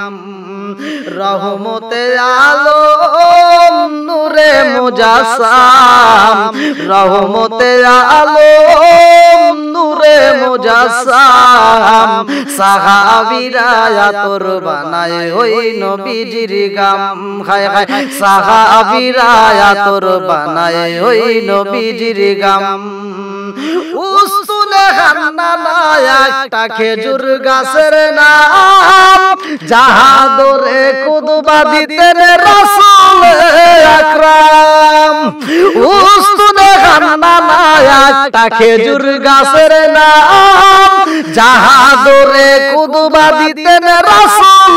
রহমতে আলম নূরে মুজাসসাম, রহমতে আলম নূরে মুজাসসাম, সাহাবীরা আতর বানায় ওই নবীজির গাম। হায় হায় সাহাবীরা আতর বানায় ওই নবীজির গাম। উসতুনে হান্নানা একটা খেজুর গাছের নাম, যাহা ধরে কুদবা দিতেন রাসূল আকরাম। উসতুনে হান্নানা একটা খেজুর গাছের নাম, যাহা ধরে কুদবা দিতেন রাসূল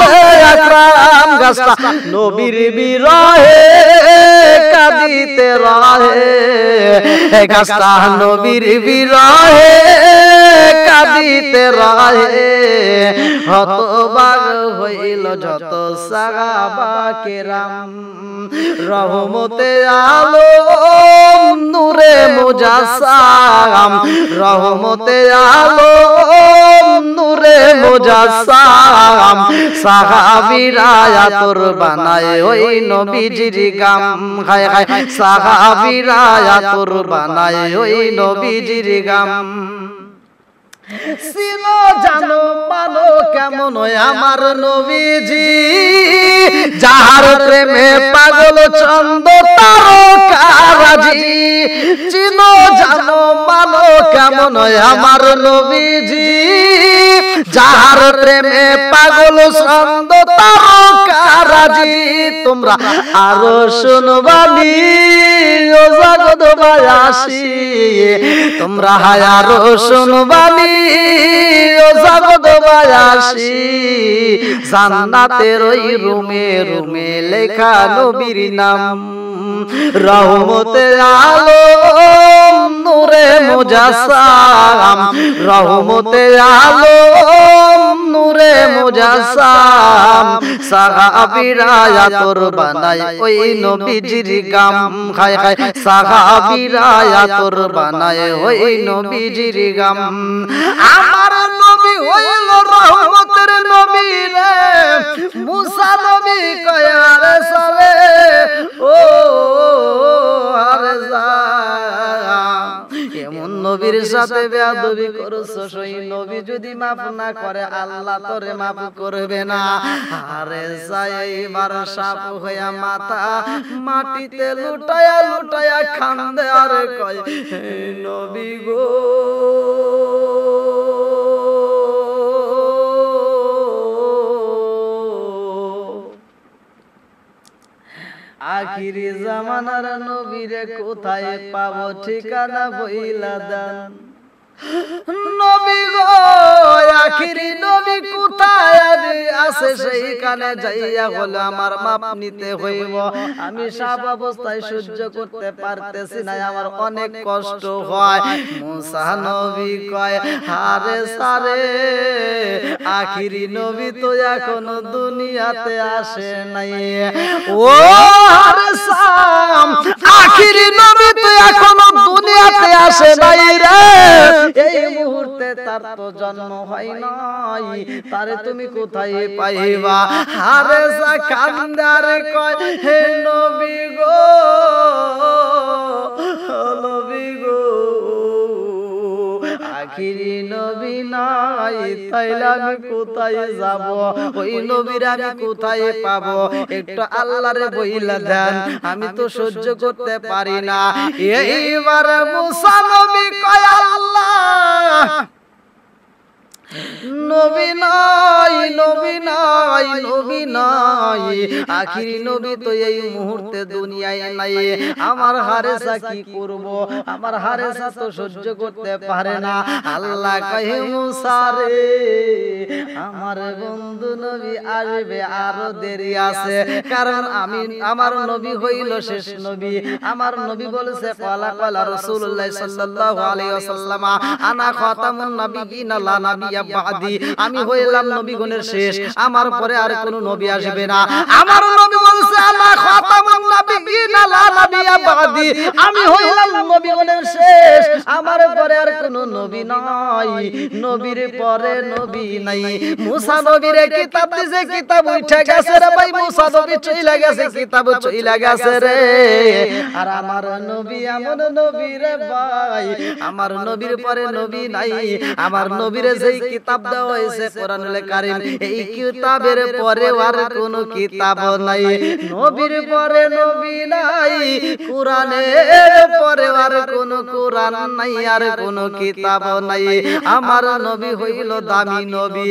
আকরাম। গাছটা নবীর বিরহে কাঁদিতে রহে, গাছটা নবীর বিরহে কাঁদিতে রহে। হতবাক হইল যত সাহাবা কেরাম। রহমতে আলম নূরে মুজাসসাম, রহমতে আলম নূরে মুজাসসাম, সাহাবীরা আতর বানায় ওই নবীজির গাম। হায় হায় সাহাবীরা আতর বানায় ওই নবীজির গাম। ছিল জানো মানো কেমন আমার নবীজি, যাহার প্রেমে পাগল চন্দ তারকারাজি। চিনো জানো মানো কেমন আমার নবীজি, যাহার প্রেমে পাগল চন্দ তারকারাজি। তোমরা আরো শুনবানি ও জগৎবাসী, তোমরা আরো শুনবানি ও জগৎবাসী। জান্নাতের ওই রুমে রুমে লেখা নবীর নাম। রহমতে আলম নূরে মুজাসসাম, রহমতে আলম নূরে মুজাসসাম, সাহাবীরা আতর বানায় ওই নবীজির গাম। হায় হায় সাহাবীরা আতর বানায় ওই নবীজির গাম। আমার নবী হইল রহমতের নবী রে। মুসা নবী কয় আরে সালে ও আরে যা, এমন নবীর সাথে সাথে বেয়াদবি করেছো সেই নবী যদি মাফ না করে আল্লাহ তোরে মাফ করবে না। আরে এইবার সাপ হইয়া মাথা মাটিতে লুটায়া লুটায়া কান্দে আর কয় নবী গো আখিরি জামানার নবীরে কোথায় পাবো ঠিকানা বইলা দেন। নবী গো আখিরি নবী কোথায় আছে সেইখানে যাইয়া হলো আমার মাপ নিতে হইব। আমি সব অবস্থায় সহ্য করতে পারতেছি না, আমার অনেক কষ্ট হয়। মুসা নবী কয় আরে সারে আখিরি নবী তো এখনো দুনিয়াতে আসে নাই। ও আরে সাম আখিরি নবী তো এখনো দুনিয়াতে আসে নাই রে। এই মুহূর্তে তার তো জন্ম হয় নাই, তারে তুমি কোথায় পাইবা? আরে সা কান্দারে কয় হে নবী গো নবী গো আখিরি নবী নাই, তাইলে আমি কোথায় যাব? ওই নবীর আমি কোথায় পাবো? একটু আল্লাহরে বইলা দেন, আমি তো সহ্য করতে পারি না। এইবার মুসা নবী কয় আল্লাহ নবী নাই নবী নাই নবী নাই, আখিরি নবী তো এই মুহূর্তে দুনিয়ায় নাই। আমার হারেসা কি করব? আমার হারেসা তো সহ্য করতে পারে না। আল্লাহ কহে মুসা রে আমার বন্ধু নবী আসবে, আরো দেরি আছে, কারণ আমি আমার নবী হইল শেষ নবী। আমার নবী বলেছে ক্বালা ক্বালা রাসূলুল্লাহ সাল্লাল্লাহু আলাইহি ওয়াসাল্লাম আনা খাতামুন নাবিয়িনা লা নাবিয়্যা বাদি, আমি হইলাম নবীগণের শেষ, আমার পরে আর কোন নবী আসবে না। আমার নবী বলছে আনা খাতামুন নাবিয়িনা লা নাবিয়্যা বাদি, আমি হইলাম নবীগণের শেষ, আমার পরে আর কোন নবী নাই, নবীর পরে নবী নাই। মুসা নবীরে কিতাব দিছে, কিতাব উঠে গেছে রে ভাই, মুসা নবী চইলা গেছে, কিতাব চইলা গেছে রে। আর আমার নবী এমন নবী রে ভাই, আমার নবীর পরে নবী নাই। আমার নবীরে যেই কিতাব দেওয়া হয়েছে কোরআনুল কারীম, এই কিতাবের পরে আর কোন কিতাব নাই। নবীর পরে নবী নাই, কোরআনের পরে আর কোন কোরআন নাই, আর কোন কিতাব নাই। আমার নবী হইল দামি নবী,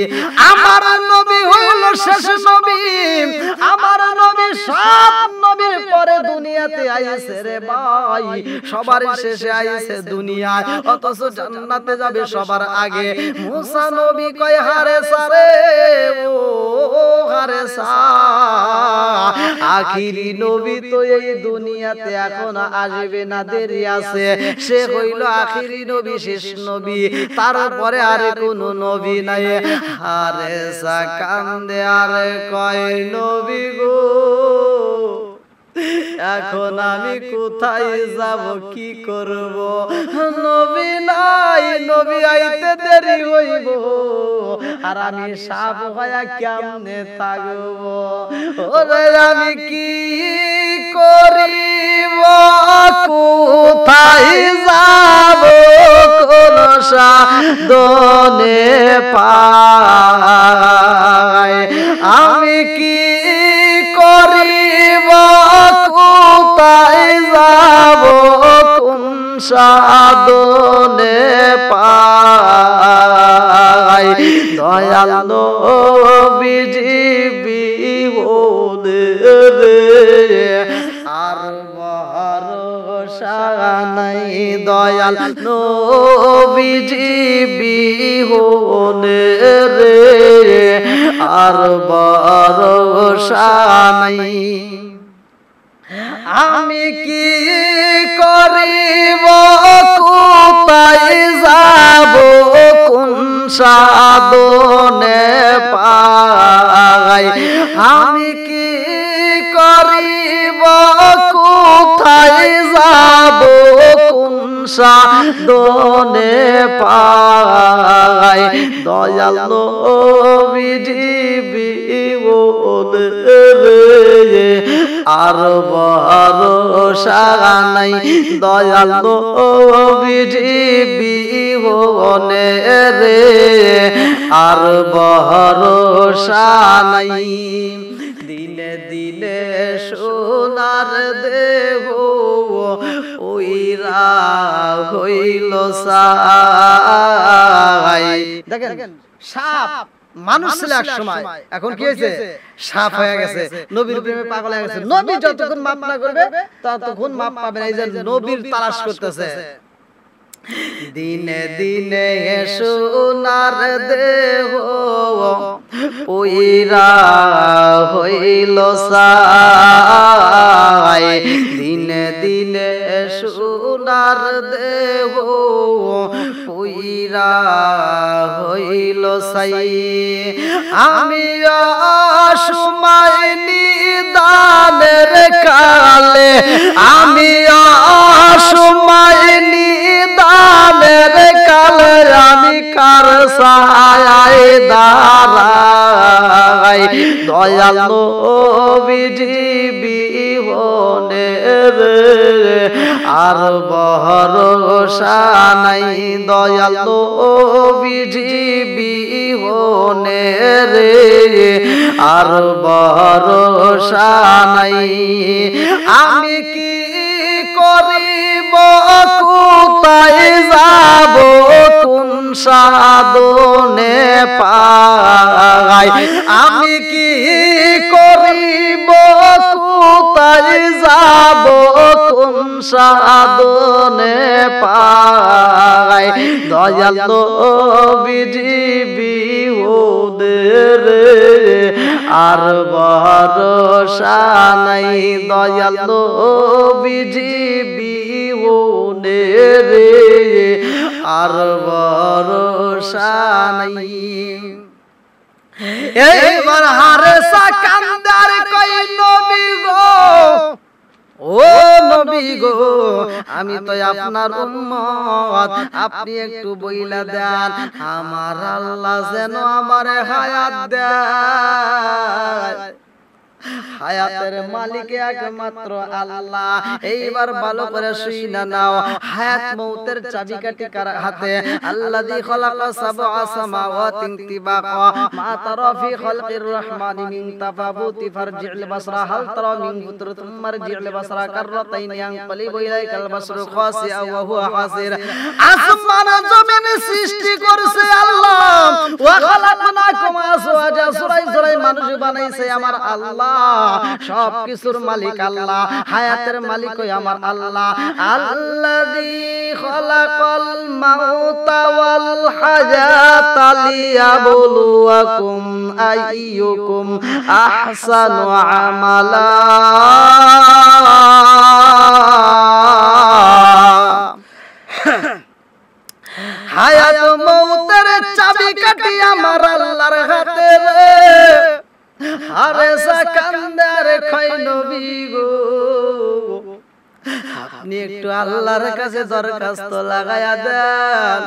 আমার নবী হইল শেষ নবী। আমার নবী সব নবীর পরে দুনিয়াতে আইছে রে ভাই, সবার শেষে আইছে দুনিয়ায়, অথচ জান্নাতে যাবে সবার আগে। মুসা নবী কয় হারে সারে ও হারে সা আখিরি নবী তো এই দুনিয়াতে এখন আসবে না, দেরি আছে। সে হইল আখিরি নবী, শেষ নবী, তারপরে আর কোন নবী নাই। আরে সা কান্দে আর কয় নবী গো এখন আমি কোথায় যাব, কি করব? নবী নাই, নবী আইতে দেরি হইব, আর আমি সাপ হইয়া কেমনে থাকব? ওরে আমি কি করিব, কোথায় যাব, কোন সাধনে পাই? আমি কি করিব, কোথায় যাব, কোন সাধনে পাই? দয়াল নবীজি বিহনে রে আর ভরসা নাই, দয়াল নবীজি বিহনে রে আর ভরসা নাই। আমি কি করিব, কোথায় যাব, কোন সাধনে পাই? আমি কি করিব, কোথায় যাব, কোন সাধনে পাই? দয়াল নবীজি বিহনে রে আর ভরসা নাই দয়াল নবীজি বিহনে রে আর ভরসা নাই দিনে দিনে সোনার দেহ ওইরা হইল সাই দেখেন সাপ মানুষ ছিল এক সময় এখন কি হয়েছে সাপ হয়ে গেছে নবীর প্রেমে পাগল হয়ে গেছে নবী যতক্ষণ মাপ না করবে ততক্ষণ মাপ পাবে না এই যে নবীর তালাশ করতেছে দিনে দিনে সোনার দেহ ওইরা হইল সাই দিনে দিনে সোনার দেহ ওইরা হইল সাই আমি অসময় নিদানের কালে আমি অসময় নিদানের কালে আমি কার সায় দাঁড়াই দয়াল নবীজি বিহনে রে আর ভরসা নাই দয়াল নবীজি বিহনে রে আর ভরসা নাই আমি কি করিব কোথায় যাব কোন সাধনে পাই আমি কি করিব কোথায় যাব কোন সাধনে পাই দয়াল নবীজি বিহনে রে আর ভরসা নাই দয়াল নবীজি বিহনে রে আর ভরসা নাই এইবার হারেসা কান্দার কই নবী গো ও নবী গো আমি তো আপনার উম্মত আপনি একটু বইলা দেন আমার আল্লাহ যেন আমারে হায়াত দেয় হায়াতের মালিক একমাত্র আল্লাহ এইবার ভালো করে শুইনা নাও হায়াত মউতের চাবিকাঠি কার হাতে আল্লাযী খালাকা সাবআ সামাওয়াতিন তিবাকা মা তারা ফি খালকির রহমানি মিন তাফাবুতি ফারজি'ল বাসরা হাল তারা মিন ফুতর তুম্মা রজি'ল বাসরা কাররাতাইন ইয়ানকালিবু ইলাইকাল বাসরু খাসিআ ওয়া হুয়া হাসির আসমান জমিন সৃষ্টি করছে আল্লাহ ওয়া খালাকনাকুম আসওয়াজা সুরাই সুরাই মানুষ বানাইছে আমার আল্লাহ সব কিছুর মালিক আল্লাহ হায়াতের মালিক ওই আমার আল্লাহ আল্লাযী খালাকাল মাউতা ওয়াল হায়াতা লিয়াবলুয়াকুম আইয়ুকুম আহসানু আমালা হায়াত মউতের চাবিকাঠি আমার আল্লাহর হাতে রে হারেসা কান্দার কই নবী গো আপনি একটু আল্লাহর কাছে দরখাস্ত লাগায়া দেন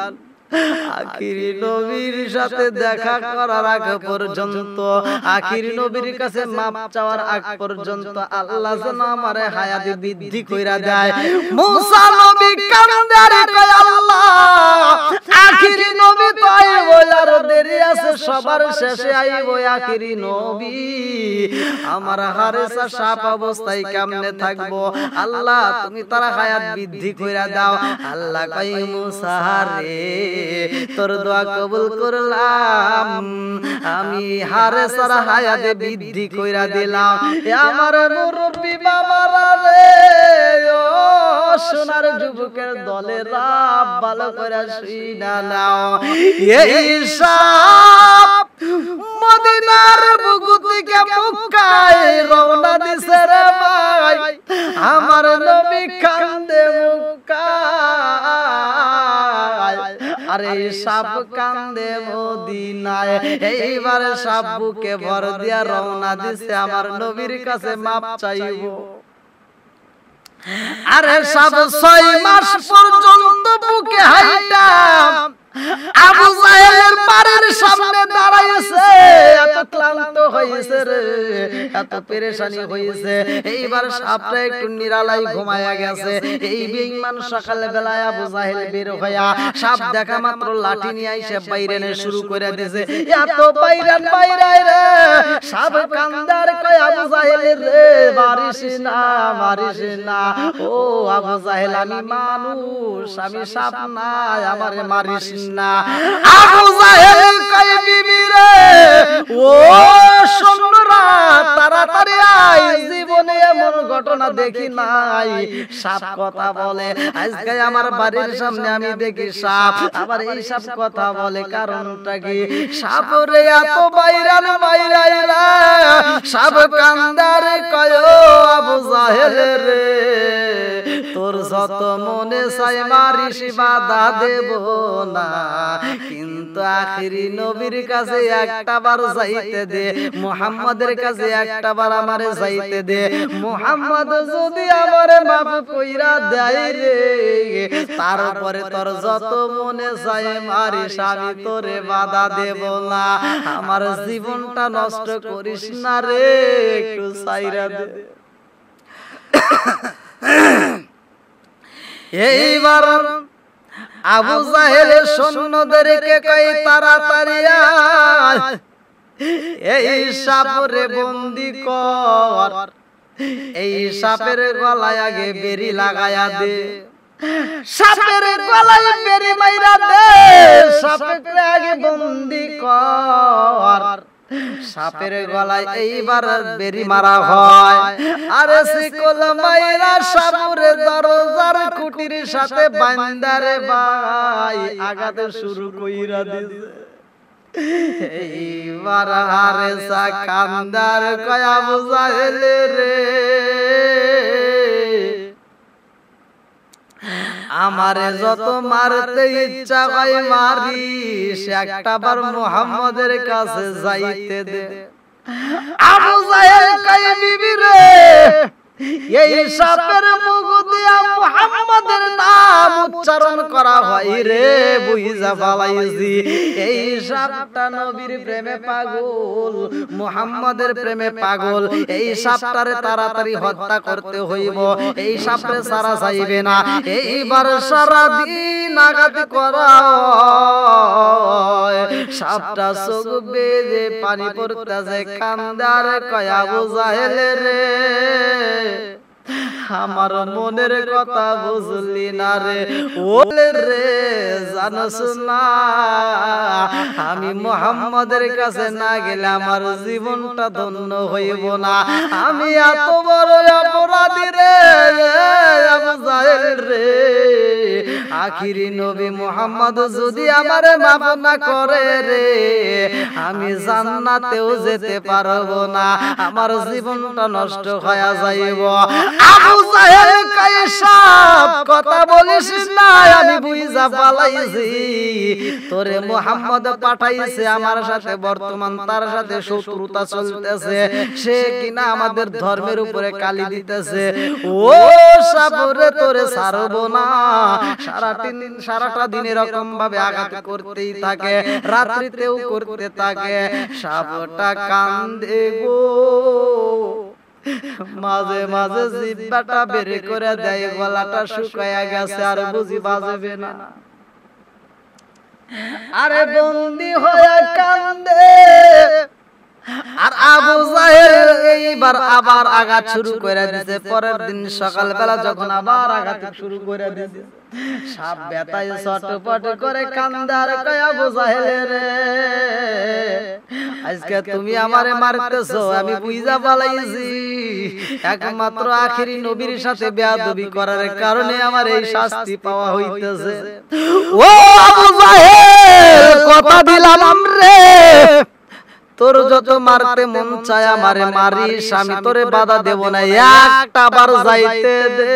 আখিরি নবীর সাথে দেখা করার আগ পর্যন্ত আখিরি নবীর কাছে মাপ চাওয়ার আগ পর্যন্ত আল্লাহ যেন আমারে হায়াত বৃদ্ধি কইরা দেয় মুসা নবী কান্দে আর কয় আল্লাহ আখিরি নবী তো আইবো আর দেরি আছে সবার শেষে আইবো আখিরি নবী আমার হারেসা সাপ অবস্থায় কেমনে থাকবো আল্লাহ তুমি তার হায়াত বৃদ্ধি কইরা দাও আল্লাহ কয় মুসা রে তোর দোয়া কবুল করলাম আমি হারেসার হায়াত বৃদ্ধি কইরা দিলাম আমার মুরব্বি বাবারা রে ও সোনার যুবকের দলেরা ভালো করে শুইনা নাও এই সাপ মদিনার বুকু থেকে মক্কায় রওনা দিছে রে ভাই আমার নবী কান্দে মক্কায় আরে সাপ কান্দে মদিনায় এইবার সাপ বুকে ভর দিয়া রওনা দিছে আমার নবীর কাছে মাপ চাইবো আরে সাপ 6 মাস পর্যন্ত বুকে হাইটা আবু জাহেলের বাড়ির সামনে দাঁড়াইছে, এত ক্লান্ত হয়েছে রে, এত পেরেশানি হয়েছে। এইবার সাপটা একটু নিরালাই ঘুমায়া গেছে। এই বেঈমান সকালে বেলায় আবু জাহেল বের হইয়া সাপ দেখা মাত্র লাঠি নিয়ে আইসে বাইরানে শুরু করে দিয়েছে। এত বাইরান বাইরাই রে, সাপ কান্দার কয় আবু জাহেল রে, মারিস না, ও আবু জাহেল আমি মানুষ, আমি সাপ না, আমারে মারিস না। আবু জাহেল কয় বিবি রে, ও সুন্দরা তাড়াতাড়ি আয়, জীবনে এমন ঘটনা দেখি নাই, সাপ কথা বলে। আজকে আমার বাড়ির সামনে আমি দেখি সাপ, আবার এই সাপ কথা বলে, কারণটা কি? সাপ রে এত বাইরান বাইরাইরা, সাপ কান্দারে কয় আবু জাহেল রে, তোর যত মনে চাই মারিস, বাধা দেব না, কিন্তু আখিরি নবীর কাছে একটা বার যাইতে দে, মুহাম্মাদের কাছে একটা বার আমারে যাইতে দে। মুহাম্মদ যদি আমারে মাফ কইরা দেয় রে, তারপরে তোর যত মনে চাই মারিস, আমি তোরে বাধা দেব না। আমার জীবনটা নষ্ট করিস না রে, একটু ছাইরা দে। এইবার আবু জাহেল সৈন্যদেরকে কই তাড়াতাড়ি আয়, এই সাপরে বন্দি কর, এই সাপের গলায় আগে বেরি লাগায়া দে, সাপের গলায় বেরি মাইরা দে, সাপের আগে বন্দি কর। সাপের গলায় এইবার বেরি মারা হয়, আরে শিকল মাইরা সাপুরে দরজার খুঁটির সাথে বান্দারে ভাই আগাতে শুরু কইরা দিছে। এইবার হারে সা কান্দার কয় আবু জাহেল রে, আমারে যত মারতে ইচ্ছা হয় মারিস, একটা বার মুহাম্মাদের কাছে যাইতে দে। আবু জাহেল কয় বিবি রে, এই সাপের মুখ দিয়া মুহাম্মাদের নাম উচ্চারণ করা হয় রে, বুঝা ফালাইছি। এই সাপটা নবীর প্রেমে পাগল, মুহাম্মাদের প্রেমে পাগল। এই সাপটারে তাড়াতাড়ি হত্যা করতে হইব, এই সাপরে সারা যাইবে না। এইবার সারা দিন আঘাত করা, সাপটা চোখ বেয়ে পানি পড়তেছে, কান্দার কয় আবু জাহেল রে, আমার মনের কথা বুঝলি না রে, ওলে রে জানোস না, আমি মুহাম্মাদের কাছে না গেলে আমার জীবনটা ধন্য হইব না, আমি এত বড় অপরাধী রে আবু জাহেল রে, আখিরি নবী মুহাম্মদ যদি আমারে মাফ না করে রে, আমি জান্নাতেও যেতে পারবো না, আমার জীবনটা নষ্ট হয়ে যাইব। আবু জাহেল কয় সাপ কথা বলিস না, আমি বুঝা পালাইছি, তোরে মুহাম্মদ পাঠাইছে আমার সাথে, বর্তমান তার সাথে শত্রুতা চলতেছে, সে কিনা আমাদের ধর্মের উপরে কালি দিতেছে। ও সাপ রে, তোরে ছাড়বো না, সারাটা দিন এরকম ভাবে আঘাত করতেই থাকে, রাত্রিতেও করতে থাকে। সাপটা কান্দে গো, মাঝে মাঝে জিহ্বাটা বের করে দেয়, গলাটা শুকায়া গেছে, আর বুঝি বাজবে না। আরে বন্দি হয়ে কান্দে, আর আবু জাহেল এইবার আবার আঘাত শুরু করে দিয়েছে। পরের দিন সকালবেলা যখন আবার আঘাত শুরু করে দিয়েছে, সাপ ব্যথায় ছটফট করে কান্দার কয় আবু জাহেল রে, আজকে তুমি আমারে মারতেছো, আমি বুঝা পালাইছি, একমাত্র আখিরি নবীর সাথে বেয়াদবি করার কারণে আমার এই শাস্তি পাওয়া হইতেছে। ও আবু জাহেল, কথা দিলাম রে, তোর যত মারতে মন চায় আমারে মারিস, আমি তোরে বাধা দেব না, একটা বার যাইতে দে।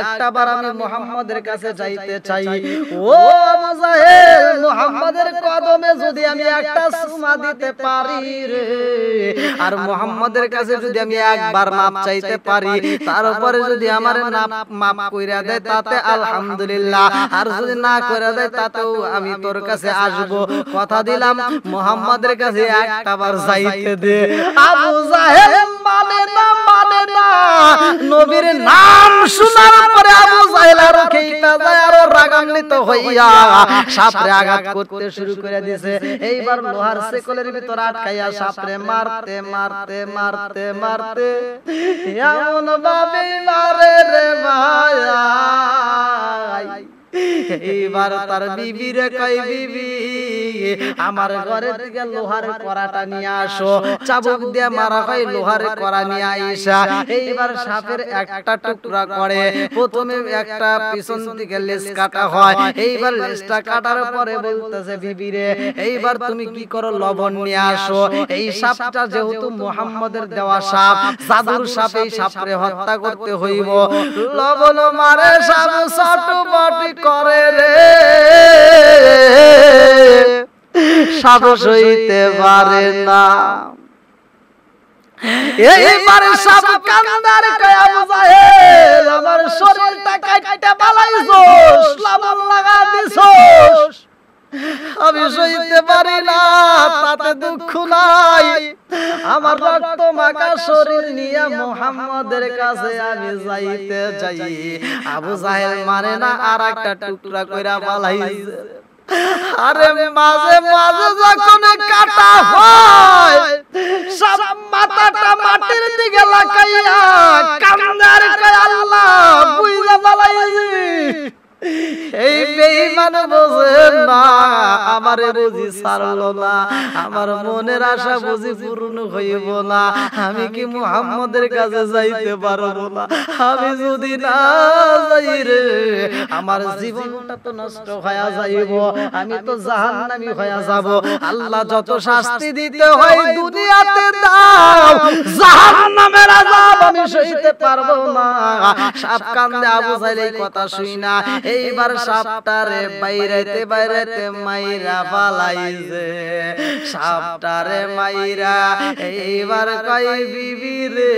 একটাবার আমি মুহাম্মাদের কাছে যাইতে চাই। ও আবু জাহেল, মুহাম্মাদের কদমে যদি আমি একটা চুমা দিতে পারি রে, আর মুহাম্মাদের কাছে যদি আমি একবার মাপ চাইতে পারি, তারপরে যদি আমার মাপ কইরা দেয় তাতে আলহামদুলিল্লাহ, আর যদি না কইরা দেয় তাতেও আমি তোর কাছে আসব। কথা দিলাম মুহাম্মাদের কাছে একটাবার যাইতে দে। আবু জাহেল মানে না, নবীর নাম শোনার পরে আবু জাহেল আর কেইটা যায় আর রাগান্বিত হইয়া সাপরে আঘাত করতে শুরু করে দিয়েছে। এইবার লোহার শেকলের ভিতর আটকাইয়া সাপরে মারতে মারতে মারতে মারতে এমন ভাবে মারে রে ভাইয়া, এইবার তার বিবি রে কয়, বিবি আমার ঘরে থেকে লোহার কড়াটা নিয়ে আসো। চাবুক দিয়ে মারা হয়, লোহার কড়া নিয়ে আইসা এইবার সাপের একটা টুকরা করে, প্রথমে একটা পিছন থেকে লেজ কাটা হয়। এইবার লেজটা কাটার পরে বলতেছে, বিবি রে এইবার তুমি কি করো, লবণ নিয়ে আসো। এই সাপটা যেহেতু মুহাম্মাদের দেওয়া সাপ, জাদুর সাপ, এই সাপরে হত্যা করতে হইব। লবণ মারে সাপ চটপটি করে রে, সাহস হইতে পারে না। এইবারে সাপ কান্দার কয়, আবু জাহেল আমার শরীরটা কাটতে বালাইছস, লবণ লাগা দিছস, আমি সইতে পারি না, তাতে দুঃখ নাই। আমার রক্ত মাখা শরীর নিয়ে মুহাম্মাদের কাছে আমি যাইতে যাই। আবু জাহেল মানে না, আর একটা টুকরা কইরা বালাইছে। আরে মাঝে মাঝে যখন কাটা হয়, সব মাথাটা মাটির দিকে লাগাইয়া কান্দার কয়, আল্লাহ বুইলা বালাইছি। এই বেঈমান বোঝে না, আমারে বুঝি ছাড়লো না, আমার মনের আশা বুঝি পূর্ণ হইব না, আমি কি মুহাম্মাদের কাছে যাইতে পারবো না? আমি যদি না যাই রে, আমার জীবনটা তো নষ্ট হয়ে যাইব, আমি তো জাহান্নামী হয়ে যাব। আল্লাহ যত শাস্তি দিতে হয় দুনিয়াতে দাও, জাহান্নামের আযাব আমি সইতে পারবো না। সাপ কান্দে। আবু জাহেল এই কথা শুই না, এইবার সাপটারে বাইরেতে বাইরেতে মাইরা পালাইছে। সাপটারে মাইরা এইবার কই, বিবি রে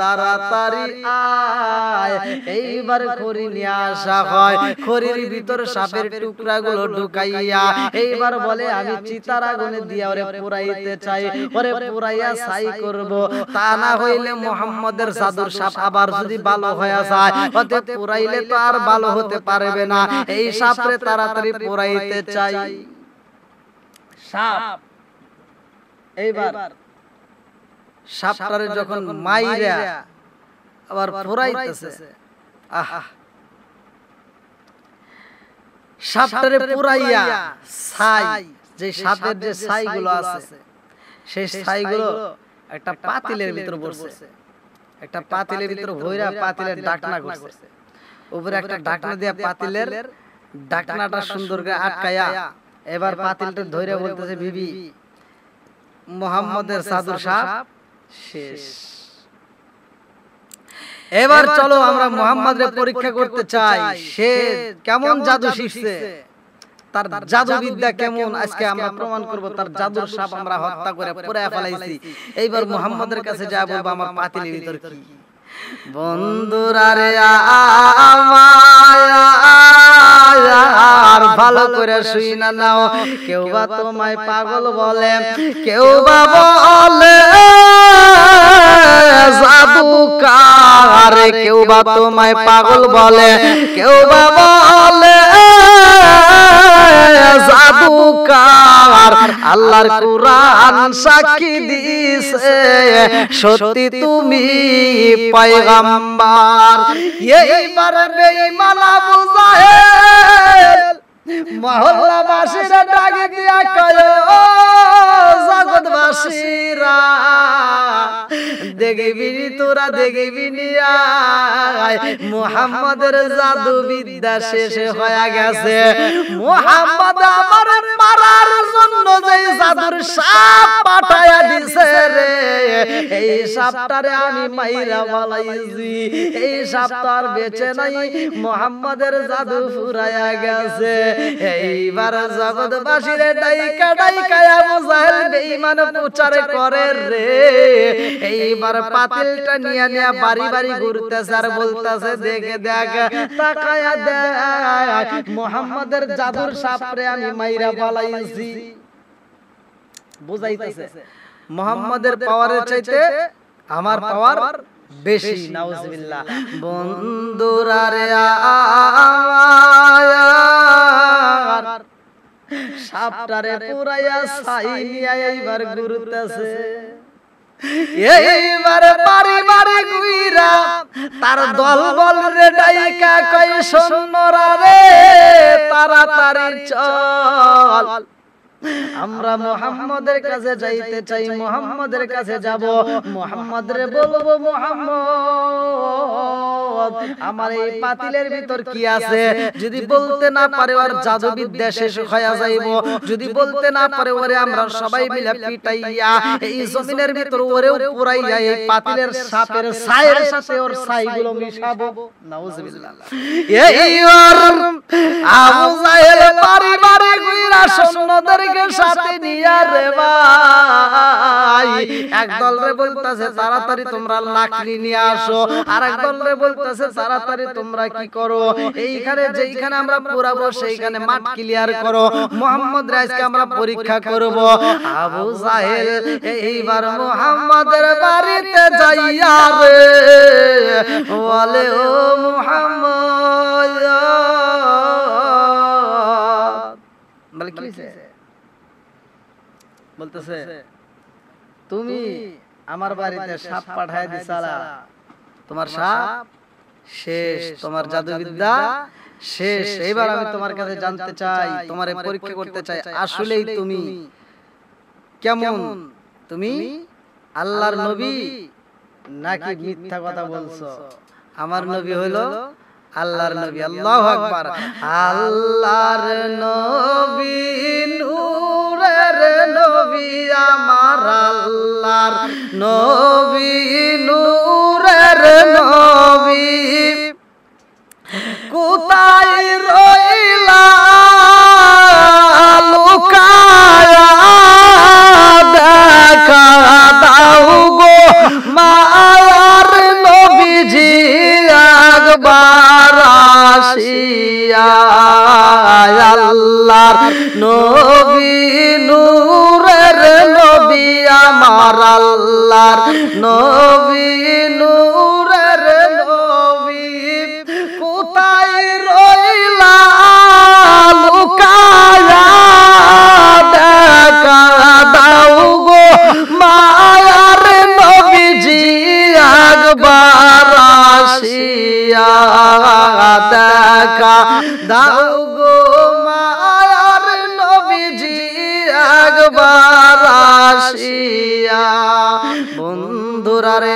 তাড়াতাড়ি আয়। এইবার খড়ি নিয়ে আসা হয়, খড়ির ভিতর সাপের টুকরাগুলো ঢুকাইয়া এইবার বলে, আমি চিতার আগুনে দিয়া ওরে পুরাইতে চাই, ওরে পুরাইয়া ছাই করব, তা না হইলে মুহাম্মাদের জাদুর সাপ আবার যদি ভালো হয়ে যায়, ওতে পুরাইলে তো আর ভালো হতে পারবে না, এই সাপরে তাড়াতাড়ি পুরাইতে চাই। সাপ এইবার সাপটারে যখন মাইরা আবার পুরাইতেছে, আহা, সাপটারে পুরাইয়া ছাই, যে সাপের যে ছাইগুলো আছে সেই ছাইগুলো একটা পাতিলের ভিতর পড়ছে, একটা পাতিলের ভিতর ভইরা পাতিলের ঢাকনা করছে, উপরে একটা ঢাকনা দিয়া পাতিলের ঢাকনাটা সুন্দর করে আটকায়া এবার পাতিলটা ধইরা বলতেছে, বিবি মুহাম্মাদের জাদুর সাপ শেষ। এবার চলো আমরা মুহাম্মাদের পরীক্ষা করতে চাই, সে কেমন জাদু শিখছে, তার জাদু বিদ্যা কেমন, আজকে আমরা প্রমাণ করব। তার জাদুর সাপ আমরা হত্যা করে পুরায় ফেলাইছি, এইবার মুহাম্মাদের কাছে যা বলবো আমার পাতিলের ভিতর কি। বন্ধুরা রে আর ভালো করে শুই না নাও, কেউ বা তোমায় পাগল বলে, কেউ বা বলে জাদুকার, কেউ বা তোমায় পাগল বলে, কেউ বা বলে জাদুকার। আল্লাহর কুরআন সাক্ষী দিছে সত্যি তুমি পয়গম্বর। এইবার বেঈমান আবু জাহেল মহল্লাবাসীরা ডাক দিয়া কয় ও জগৎবাসীরা দেখবি তোরা দেখবি মুহাম্মাদের জাদু বিদ্যা শেষ হয়ে গেছে। মুহাম্মদ আমার মারার জন্য যে জাদুর সাপ পাঠায়া দিছে রে, এই সাপটারে আমি মাইরা ফলাইছি। এই সাপটা আর বেঁচে নাই, মুহাম্মাদের জাদু ফুরায়া গেছে। এইবার জগৎবাসীরে ডাইকা ডাইকা আবু জাহেল বেঈমান প্রচার করে রে। এইবার পাতিলটা নিয়ে নিয়ে বাড়ি বাড়ি ঘুরতেছে আর বলতেছে দেখে দেখ তাকায়া দেখ মুহাম্মাদের জাদুর সাপরে আমি মাইরা ফলাইছি। বুঝাইতেছে মুহাম্মাদের পাওয়ারের চাইতে আমার পাওয়ার বেশি। নাউজুবিল্লাহ। বন্ধুরা রে আমার সাপটারে পুরাইয়া ছাই নিয়ে এইবার ঘুরতেছে। এইবার বাড়ি বাড়ি ঘুইরা তার দল বল রে ডাইকা কই সৈন্যরা রে তাড়াতাড়ি চল, আমরা মুহাম্মাদের কাছে যাইতে চাই, মুহাম্মাদের কাছে যাব। মুহাম্মদ রে বলবো মুহাম্মদ আমার এই পাতিলের ভিতর কি আছে। যদি বলতে না পারে ওর জাদু বিদ্যা শেষ হয়ে যাইব। যদি বলতে না পারে ওরে আমরা সবাই মিলে পিটাইয়া এই জমিনের ভিতর ওরেও পুরাইয়া এই পাতিলের সাপের ছাইয়ের সাথে ওর ছাইগুলো মিশাবো। নাউজুবিল্লাহ। এইবার আবু জাহেল বাড়ি বাড়ি ঘুরে সৈন্যদের সাথে নিয়া রে ভাই, একদল রে বলতেছে তাড়াতাড়ি তোমরা লাকড়ি নিয়ে আসো, আর একদল রে বলতেছে তাড়াতাড়ি তোমরা কি করো এইখানে যেইখানে আমরা পুরাবো সেইখানে মাঠ ক্লিয়ার করো, মুহাম্মদ রে আজকে আমরা পরীক্ষা করব। আবু জাহেল এইবার মুহাম্মদের বাড়িতে যাইয়া রে বলে ও মুহাম্মদ, বলে কি বলতেছে তুমি আমার বাড়িতে সাপ পাঠায় দিছালা, তোমার সাপ শেষ, তোমার জাদুবিদ্যা শেষ। এইবার আমি তোমার কাছে জানতে চাই, তোমারে পরীক্ষা করতে চাই, আসলেই তুমি কেমন, তুমি আল্লাহর নবী নাকি মিথ্যা কথা বলছো। আমার নবী হলো আল্লাহর নবী। আল্লাহু আকবার। আল্লাহর নবী নূরের নবী আমার আল্লাহর নবী নূরের নবী, কোথায় রইলা লুকায়া দেখা দাও গো মায়ার নবীজি একবার আসিয়া। আল্লাহর নবী নূরের নবী আমার আল্লাহর নবী নূরের নবী, কোথায় রইলা লুকায়া দেখা দাও গো মায়ার নবীজি একবার আসিয়া দেখা দাও গো মায়ার নবীজি একবার আসিয়া। বন্ধুরা রে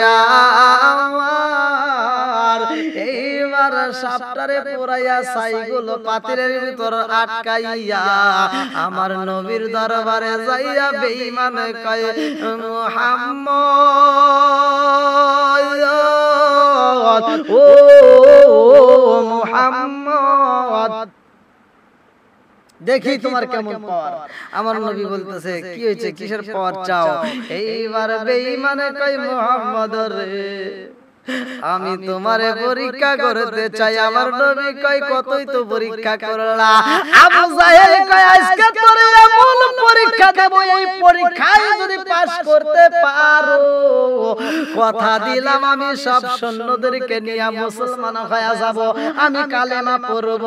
আমার এইবার সাপটারে পুরাইয়া ছাইগুলো পাতিলের ভিতর আটকাইয়া আমার নবীর দরবারে যাইয়া বেঈমান কয় মুহাম্মদ ও মুহাম্মদ দেখি তোমার কেমন পাওয়ার। আমার নবী বলতেছে কি হয়েছে, কিসের পাওয়ার চাও। এইবার বেঈমানে কয় মুহাম্মদ রে আমি তোমারে পরীক্ষা করতে চাই। আমার নবী কয় কতই তো পরীক্ষা করলা। আবু জাহেল কয় আজকে তোরে এমন পরীক্ষা দেব, এই পরীক্ষায় যদি পাস করতে পারো কথা দিলাম আমি সব সৈন্যদেরকে নিয়ে মুসলমান হয়ে যাব, আমি কালেমা পড়ব।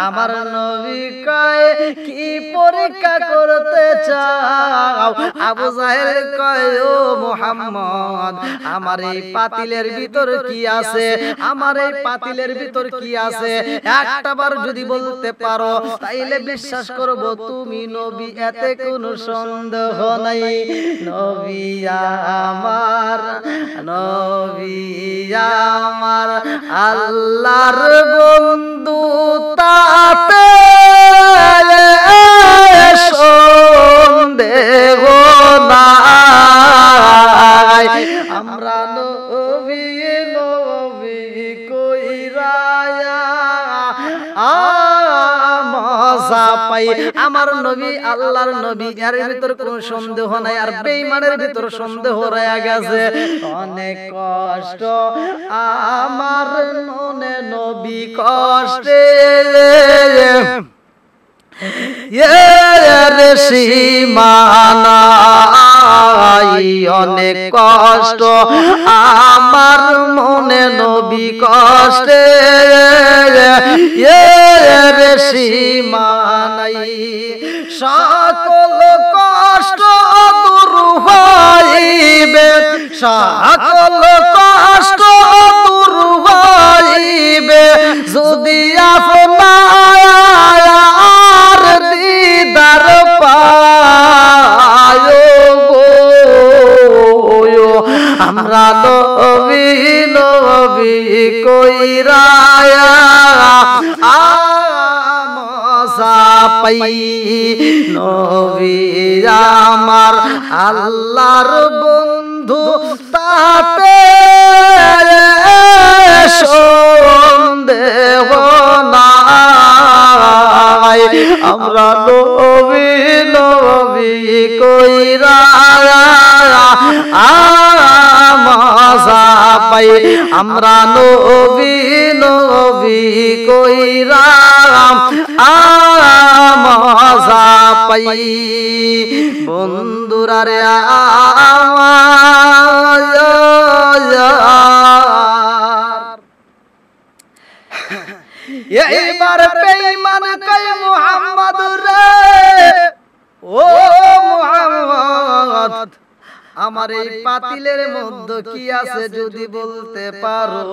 আমার নবী কয় কি পরীক্ষা করতে চাও? আবু জাহেল কয় ও মুহাম্মদ আমার এই পাতিলের ভিতর কি আছে, আমার এই পাতিলের ভিতর কি আছে একটাবার যদি বলতে পারো তাইলে বিশ্বাস করব তুমি নবী, এতে কোনো সন্দেহ নাই। নবী আমার, নবী আমার আল্লাহর বন্ধু, তাতে সন্দেহ নাই। আমরা নবী নবী কইরা মজা পাই। আমার নবী আল্লাহর নবী, এর ভিতর কোনো সন্দেহ নাই। আর বেঈমানের ভিতর সন্দেহ রয়ে গেছে। অনেক কষ্ট আমার মনে নবী কষ্টে এর সীমানা, অনেক কষ্ট আমার মনে নবী কষ্টে এর সীমানাই। সকল কষ্ট দূর হইবে, সকল কষ্ট দূর হইবে যদি আপনার দিদার পায় গো। আমরা নবী নবী কইরা মজা পাই। নবী আমার আল্লাহর বন্ধু, তাতে সন্দেহ নাই। আমরা নবী নবী কইরা মজা পাই। আমরা নবী নবী কইরা মজা পাই। বন্ধুরা রে এইবার বেঈমান কয় মুহাম্মদ রে, ও মুহাম্মদ আমার এই পাতিলের মধ্যে কি আছে যদি বলতে পারো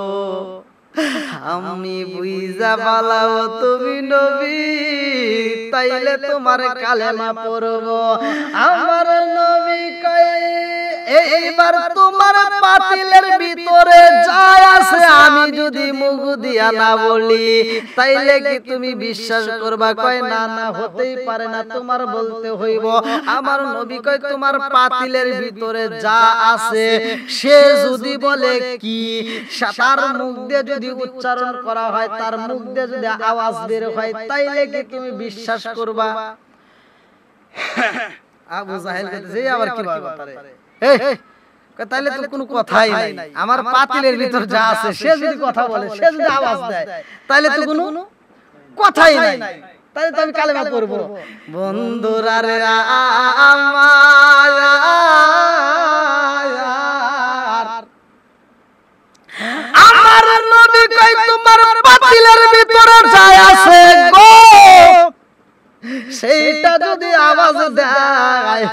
আমি বুঝা বালাও তুমি নবী, তাইলে তোমার কালেমা পড়ব। আমার নবী কয় এইবার তোমার পাতিলের ভিতরে যা আছে আমি যদি মুখ দিয়া না বলি তাইলে কি তুমি বিশ্বাস করবা? কয় না না, হতেই পারে না, তোমার বলতে হইব। আমার নবী কয় তোমার পাতিলের ভিতরে যা আছে সে যদি বলে কি, তার মুখ দিয়ে যদি উচ্চারণ করা হয়, তার মুখ দিয়ে যদি আওয়াজ বের হয় তাইলে কি তুমি বিশ্বাস করবা? আবু জাহেল কইতেছে আবার কি কথা রে, তাইলে তো কোনো কথাই নাই। আমার পাতিলের ভিতর যা আছে সে যদি কথা বলে, সে যদি আওয়াজ দেয় তাইলে তো কোনো কথাই নাই, তাইলে তো আমি কালেমা পড়ব। বন্ধুরা রে আমার নবী কই তোমার পাতিলের ভিতরে যা আছে গো সেইটা যদি আওয়াজ দেয়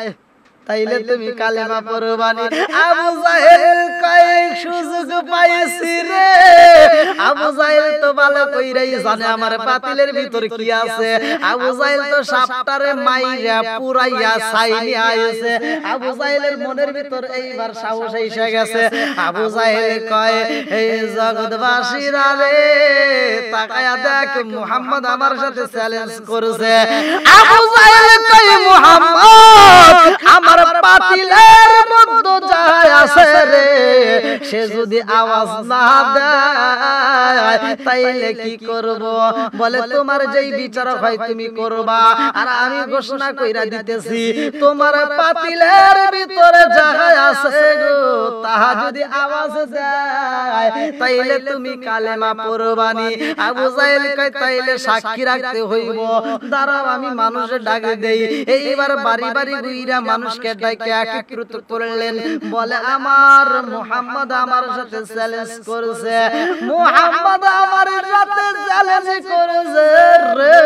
তাইলে তুমি কালেমা পড়বানি। আবু জাহেল কয়েক সুযোগ পাইছি রে। আবু জাহেল তো ভালো কইরাই জানে আমার পাতিলের ভিতর কি আছে। আবু জাহেল তো সাপটারে মাইরা পুরাইয়া ছাইনি আইছে। আবু জাহেলের মনের ভিতর এইবার সাহস এসে গেছে। আবু জাহেল কয় এই জগৎবাসীরা রে তাকায়া দেখ, মুহাম্মদ আমার সাথে চ্যালেঞ্জ করেছে। আবু জাহেল কয় মুহাম্মদ আমার পাতিলের মধ্যে যা আছে রে সে যদি আওয়াজ না দেয় যায় তাইলে কি করব? বলে তোমার যেই বিচার হয় তুমি করবা, আর আমি ঘোষণা কইরা দিতেছি তোমার পাতিলের ভিতরে জায়গা আছে গো, তাহা যদি আওয়াজ দেয় তাইলে তুমি কালেমা পড়বানি। আবু জাহেল কয় তাইলে সাক্ষী রাখতে হইব, দাঁড়াও আমি মানুষের ডাক দেই। এইবার বাড়ি বাড়ি ঘুইরা মানুষকে ডাকে একত্রিত করলেন। বলে আমার মুহাম্মদ আমার সাথে চ্যালেঞ্জ করেছে, মুহাম্মদ আমার সাথে চ্যালেঞ্জ করেছে রে।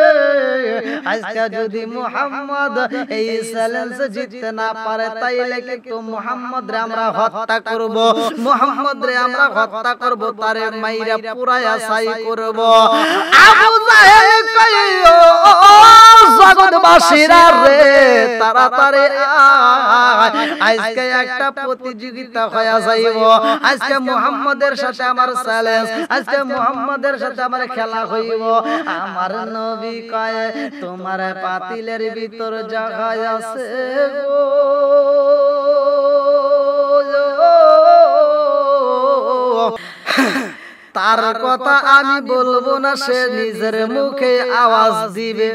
আজকে যদি মুহাম্মদ এই চ্যালেঞ্জ জিততে না পারে তাইলে কিন্তু মুহাম্মদ রে আমরা হত্যা করব, মুহাম্মদ রে আমরা হত্যা করব, তারে মাইরা পুরায়া ছাই করব। আবু জাহেল কইও জগৎবাসীরা রে তাড়াতাড়ি আজকে একটা প্রতিযোগিতা হয়ে যাইব, আজকে মুহাম্মদের সাথে আমার চ্যালেঞ্জ, আজকে মুহাম্মদের সাথে আমার খেলা হইব। আমার নবী কয় তোমার পাতিলের ভিতর জায়গা আছে গো, তার কথা আমি বলবো না, সে নিজের মুখে আওয়াজ দিবে।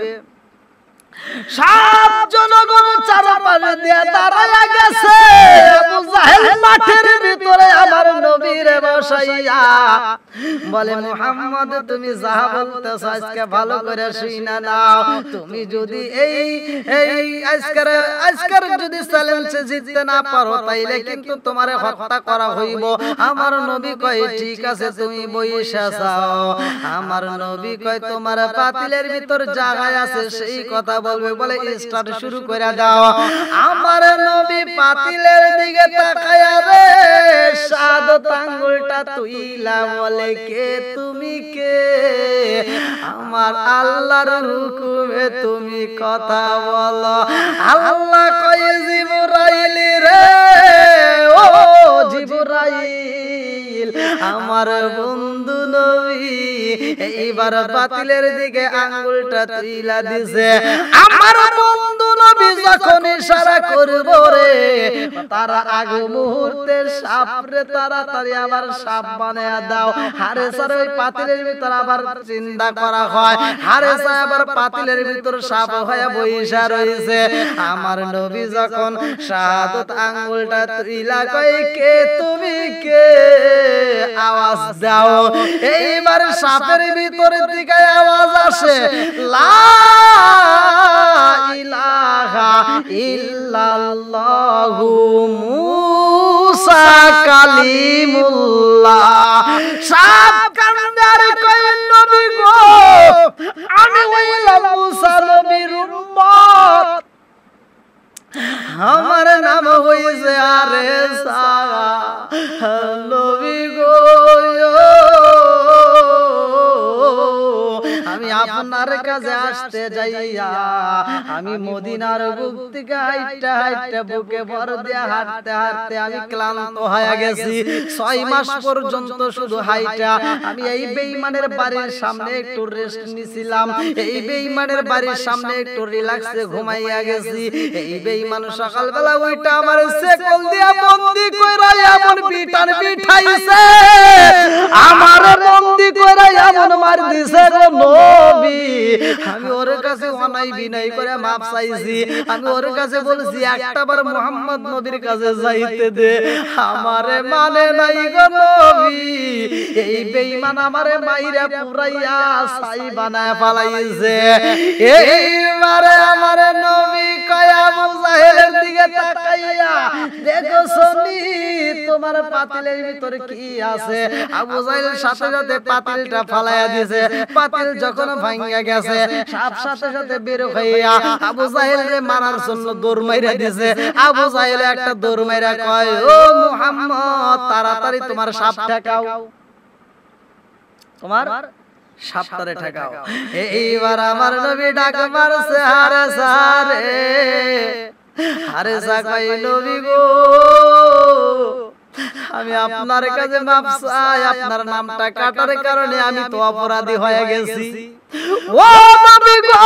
সব জনগণ চারপাশে দিয়ে দাঁড়ায়া গেছে। আবু জাহেল মাঠের ভিতরে আমার নবীর বসাইয়া বলে মুহাম্মদ তুমি যা বলতেছ আজকে ভালো করে শুইনা নাও। তুমি যদি এই আজকের যদি চ্যালেঞ্জে জিততে না পারো তাইলে কিন্তু তোমারে হত্যা করা হইব। আমার নবী কয় ঠিক আছে তুমি বইসা যাও। আমার নবী কয় তোমার পাতিলের ভিতর জায়গা আছে সেই কথা বলবে, বলে স্টার্ট শুরু করে দাও। আমার নবী পাতিলের দিকে তাকায়া রে শাহাদাত আঙ্গুলটা তুইলা বলে কে তুমি কে? আমার আল্লাহর হুকুমে তুমি কথা বলো। আল্লাহ কয় জিবরাইল রে, ও জিবরাইল আমার বন্ধু নবী। এইবার পাতিলের দিকে আঙ্গুলটা তুইলা দিছে। আমার বন্ধু নবী যখন ইশারা করব রে তারা আগ মুহূর্তে সাপ রে তাড়াতাড়ি আবার সাপ বানায়া দাও। হারে স্যার ওই পাতিলের ভিতর আবার চিন্তা করা হয়, হারে স্যার আবার পাতিলের ভিতর সাপ হয়ে বইসা রইছে। আমার নবী যখন শাহাদাত আঙ্গুলটা তুইলা কয় কে তুমি কে? আওয়াজ দাও। এইবার সাপের ভিতর থেকে আওয়াজ আসে লা ইলাহা ইল্লাল্লাহু মুসা কালিমুল্লাহ। সাপ কান্দার কয় নবী গো আমি হইলাম মুসা নবীর উম্মত, আমার নাম হইছে আরেসা। নবী গো আমি আপনার কাছে আসতে যাইয়া আমি মদিনার বুক থেকে হাইটা হাইটা বুকে ভর দিয়ে হাঁটতে হাঁটতে আমি ক্লান্ত হয়ে গেছি। 6 মাস পর্যন্ত শুধু হাইটা আমি এই বেঈমানের বাড়ির সামনে একটু রেস্ট নিছিলাম, এই বেঈমানের বাড়ির সামনে একটু রিল্যাক্সে ঘুমাইয়া গেছি। এই বেঈমান সকালবেলা ওইটা আমার সেকল দিয়া বন্দি কইরা এমন পিটান পিঠাইছে, আমার বন্দি কইরা এমন মার দিছে গো নবী। আমি ওর কাছে অনাই বিনয় করে মাপ চাইছি, আমি ওর কাছে বলছি একটাবার মুহাম্মদ নবীর কাছে যাইতে দে, আমারে মানে নাই গো নবী। এই বেঈমান আমারে মাইরা পুরাইয়া ছাই বানায় পালাইছে। এইবারে আমারে নবী কয় আবু জাহেলের দিকে তাকাইয়া দেখো শুনি তোমার পাতিলের ভিতর কি আছে? আবু জাহেল সাথে সাথে পাতিলটা ফালাইয়া দিয়েছে। পাতিল যখন ভাঙিয়া গেছে সাপ সাথে সাথে বের হইয়া আবু জাহেল রে মারার জন্য দৌড় মাইরা দিয়েছে। আবু জাহেল একটা দৌড় মাইরা কয় ও মুহাম্মদ তাড়াতাড়ি তোমার সাপ ঠেকাও, তোমার সাপটারে ঠেকাও। এইবার আমার নবী ডাক মারছে হারে সারে, হারে সা কই নবী গো আমি আপনার কাছে মাপ চাই, আপনার নামটা কাটার কারণে আমি তো অপরাধী হয়ে গেছি। ও নবী গো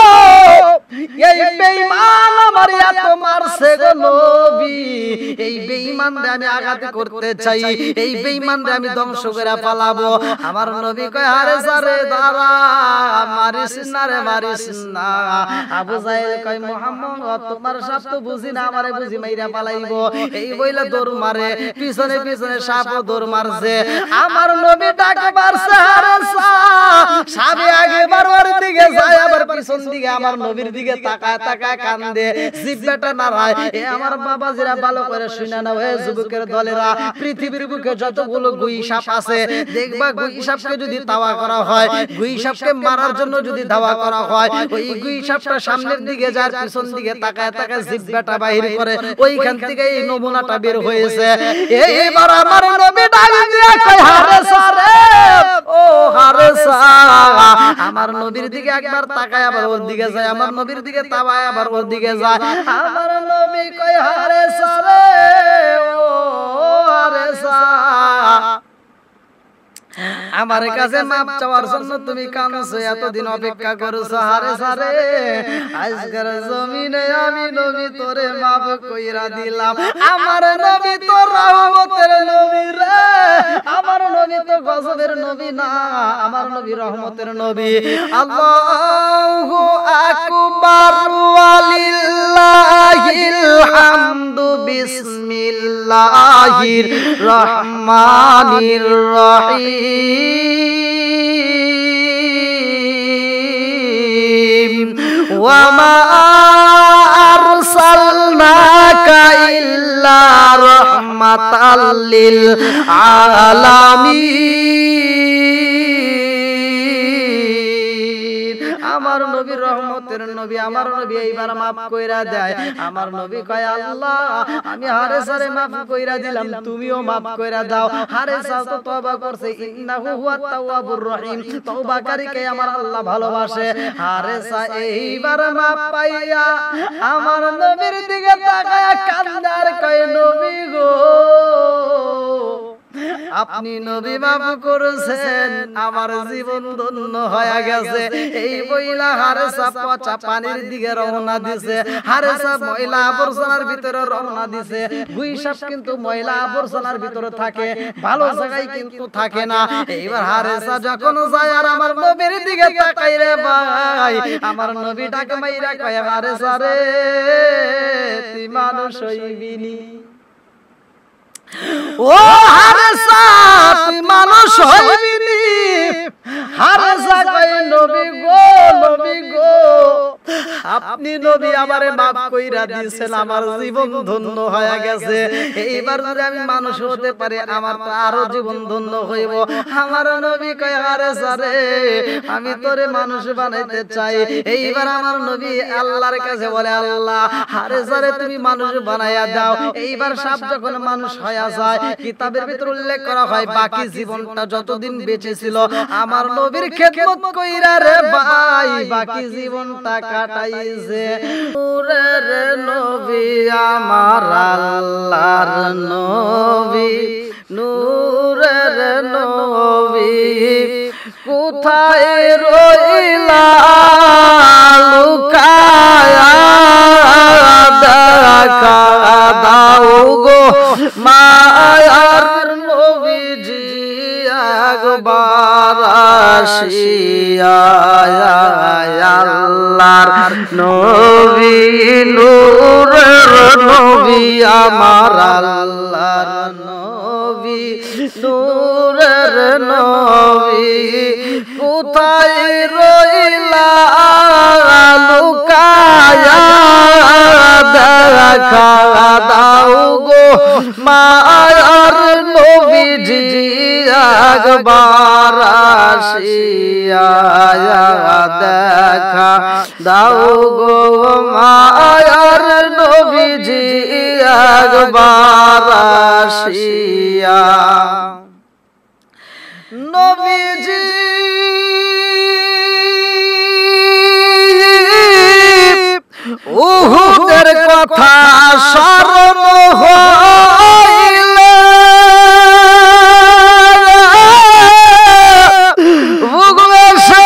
এই বেঈমান আমার এত মারছে গো নবী, এই বেঈমানরে আমি আঘাত করতে চাই, এই বেঈমানরে আমি ধ্বংস করে পালাবো। আমার নবী কয় আরে সারে দাঁড়া, মারিস না রে, মারিস না। আবু জাহেল কয় মুহাম্মদ তোমার সাপ তো বুঝি না, আমারে বুঝি মাইরা পালাইবো। এই বইলা দৌড় মারে, পিছনে পিছনে সাপও দৌড় মারছে। আমার নবী ডাকে মারছে আরে সাপে আগে বারবার দিকে যায়, আবার পিছন দিকে আমার নবীর দিকে তাকায় তাকায় কান্দে, জিহ্বাটা নাড়ায়। এ আমার বাবাজিরা ভালো করে শুনে নাও, এ যুবকের দলেরা, পৃথিবীর বুকে যতগুলো গুই সাপ আছে দেখবা গুই সাপকে যদি দাওয়া করা হয়, গুই সাপকে মারার জন্য যদি দাওয়া করা হয়, ওই গুই সাপটা সামনের দিকে যায়, পিছন দিকে তাকায় তাকায় জিহ্বাটা বাহির করে, ওইখান থেকে এই নমুনাটা বের হয়েছে। এইবার আমার নবী ডাক দিয়া কয় হারেসা রে, ও হারেসা। আমার নবীর দিকে একবার তাকায় আবার ওর দিকে যায়, আমার নবীর দিকে তাকায় আবার ওর দিকে যায়। আমার নবী কয় হারেসা রে, ও হারেসা, আমার কাছে মাপ চাওয়ার জন্য তুমি কাঁদছো, এতদিন অপেক্ষা করছো। হারেসা রে আজকের জমিনে আমি নবী তোরে মাফ কইরা দিলাম। আমার নবী তো রহমতের নবী রে, আমার নবী তো গজবের নবী না, আমার নবী রহমতের নবী। আল্লাহু আকবার ওয়ালিল্লাহিল হামদু, বিসমিল্লাহির রহমানির রহিম। ওয়ামা আরসালনাকা ইল্লা রাহমাতাল লিল আলামিন। আমার নবী রহমতের নবী, আমার নবী এইবার মাফ কইরা দেয়। আমার নবী কয় আল্লাহ আমি হারেসারে মাফ কইরা দিলাম, তুমিও মাফ কইরা দাও। হারেসা তো তওবা করছে, ইন্নাহু হুয়াত তাওয়াবুর রহিম, তওবাকারীকে আমার আল্লাহ ভালোবাসে। হারেসা এইবার মাফ পাইয়া আমার নবীর দিকে তাকায়া কান্দার কয় নবী গো আপনি নবী মাফ করেছেন, আমার জীবন ধন্য হয়ে গেছে। এই বইলা হারেসা পচা পানির দিকে রওনা দিছে। হারেসা ময়লা আবর্জনার ভিতরে রওনা দিছে। গুই সাপ কিন্তু ময়লা আবর্জনার ভিতরে থাকে, ভালো জায়গায় কিন্তু থাকে না। এইবার হারেসা যখন যায় আর আমার নবীর দিকে তাকাই রে ভাই, আমার নবী ডাকে মাইরা কয় হারেসা রে তুই মানুষ হইবিনি। ও হারেসা তুই মানুষ হইবিনি। হারেসা কয় নবী গো, নবী গো আপনি নবী আমারে মাফ কইরা দিয়েছেন, আমার জীবন ধন্য হয়ে গেছে। এইবার যদি আমি মানুষ হতে পারি আমার তো আরো জীবন ধন্য হইব। আমার নবী কয় হারেসা রে আমি তোরে মানুষ বানাইতে চাই। এইবার আমার নবী আল্লাহর কাছে বলে আল্লাহ হারেসা রে তুমি মানুষ বানাইয়া দাও। এইবার সাপ যখন মানুষ হয়ে যায়, কিতাবের ভিতর উল্লেখ করা হয় বাকি জীবনটা যতদিন বেঁচে ছিল আমার নবীর খেদমত কইরা রে ভাই বাকি জীবনটা কাটাইছে। নূরের নবী আমার আল্লাহর নবী, নূরের নবী কোথায় রইলা লুকায়া দেখা দাও গো মায়ার নবীজি একবার আসিয়া। আল্লাহর নবী নূরের নবী আমার আল্লাহর নবী, নূরের নবী কোথায় রইলা লুকায়া দেখা দাও গো মায়ার নবীজি একবার আসিয়া দেখা দাও গো মায়ার নবীজি একবার আসিয়া। নবীজি উহুদের কথা স্মরণ হইলে বুকে সে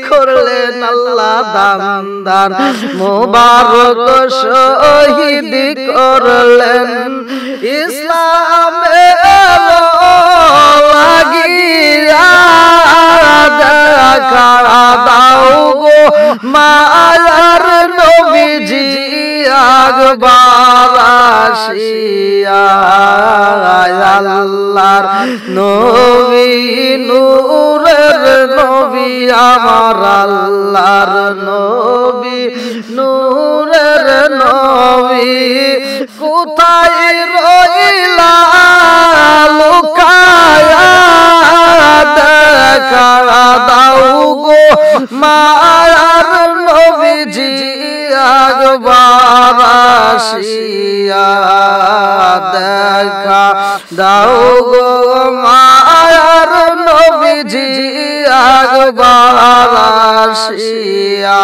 করলেন আল্লাহ দামদার মোবারক শহীদ করলেন ইসলামের লাগিয়া দেখা দাও গো মায়ার নবীজি আকবার আসিয়া আল্লাহর নবী নূরের নবী আমার আল্লাহর নবী নূরের নবী কোথায় রইলা লুকায়া দেখা দাও গো মায়ার নবীজি আকবার আসিয়া দেখা দাও গো মায়ার নবীজি আকবার আসিয়া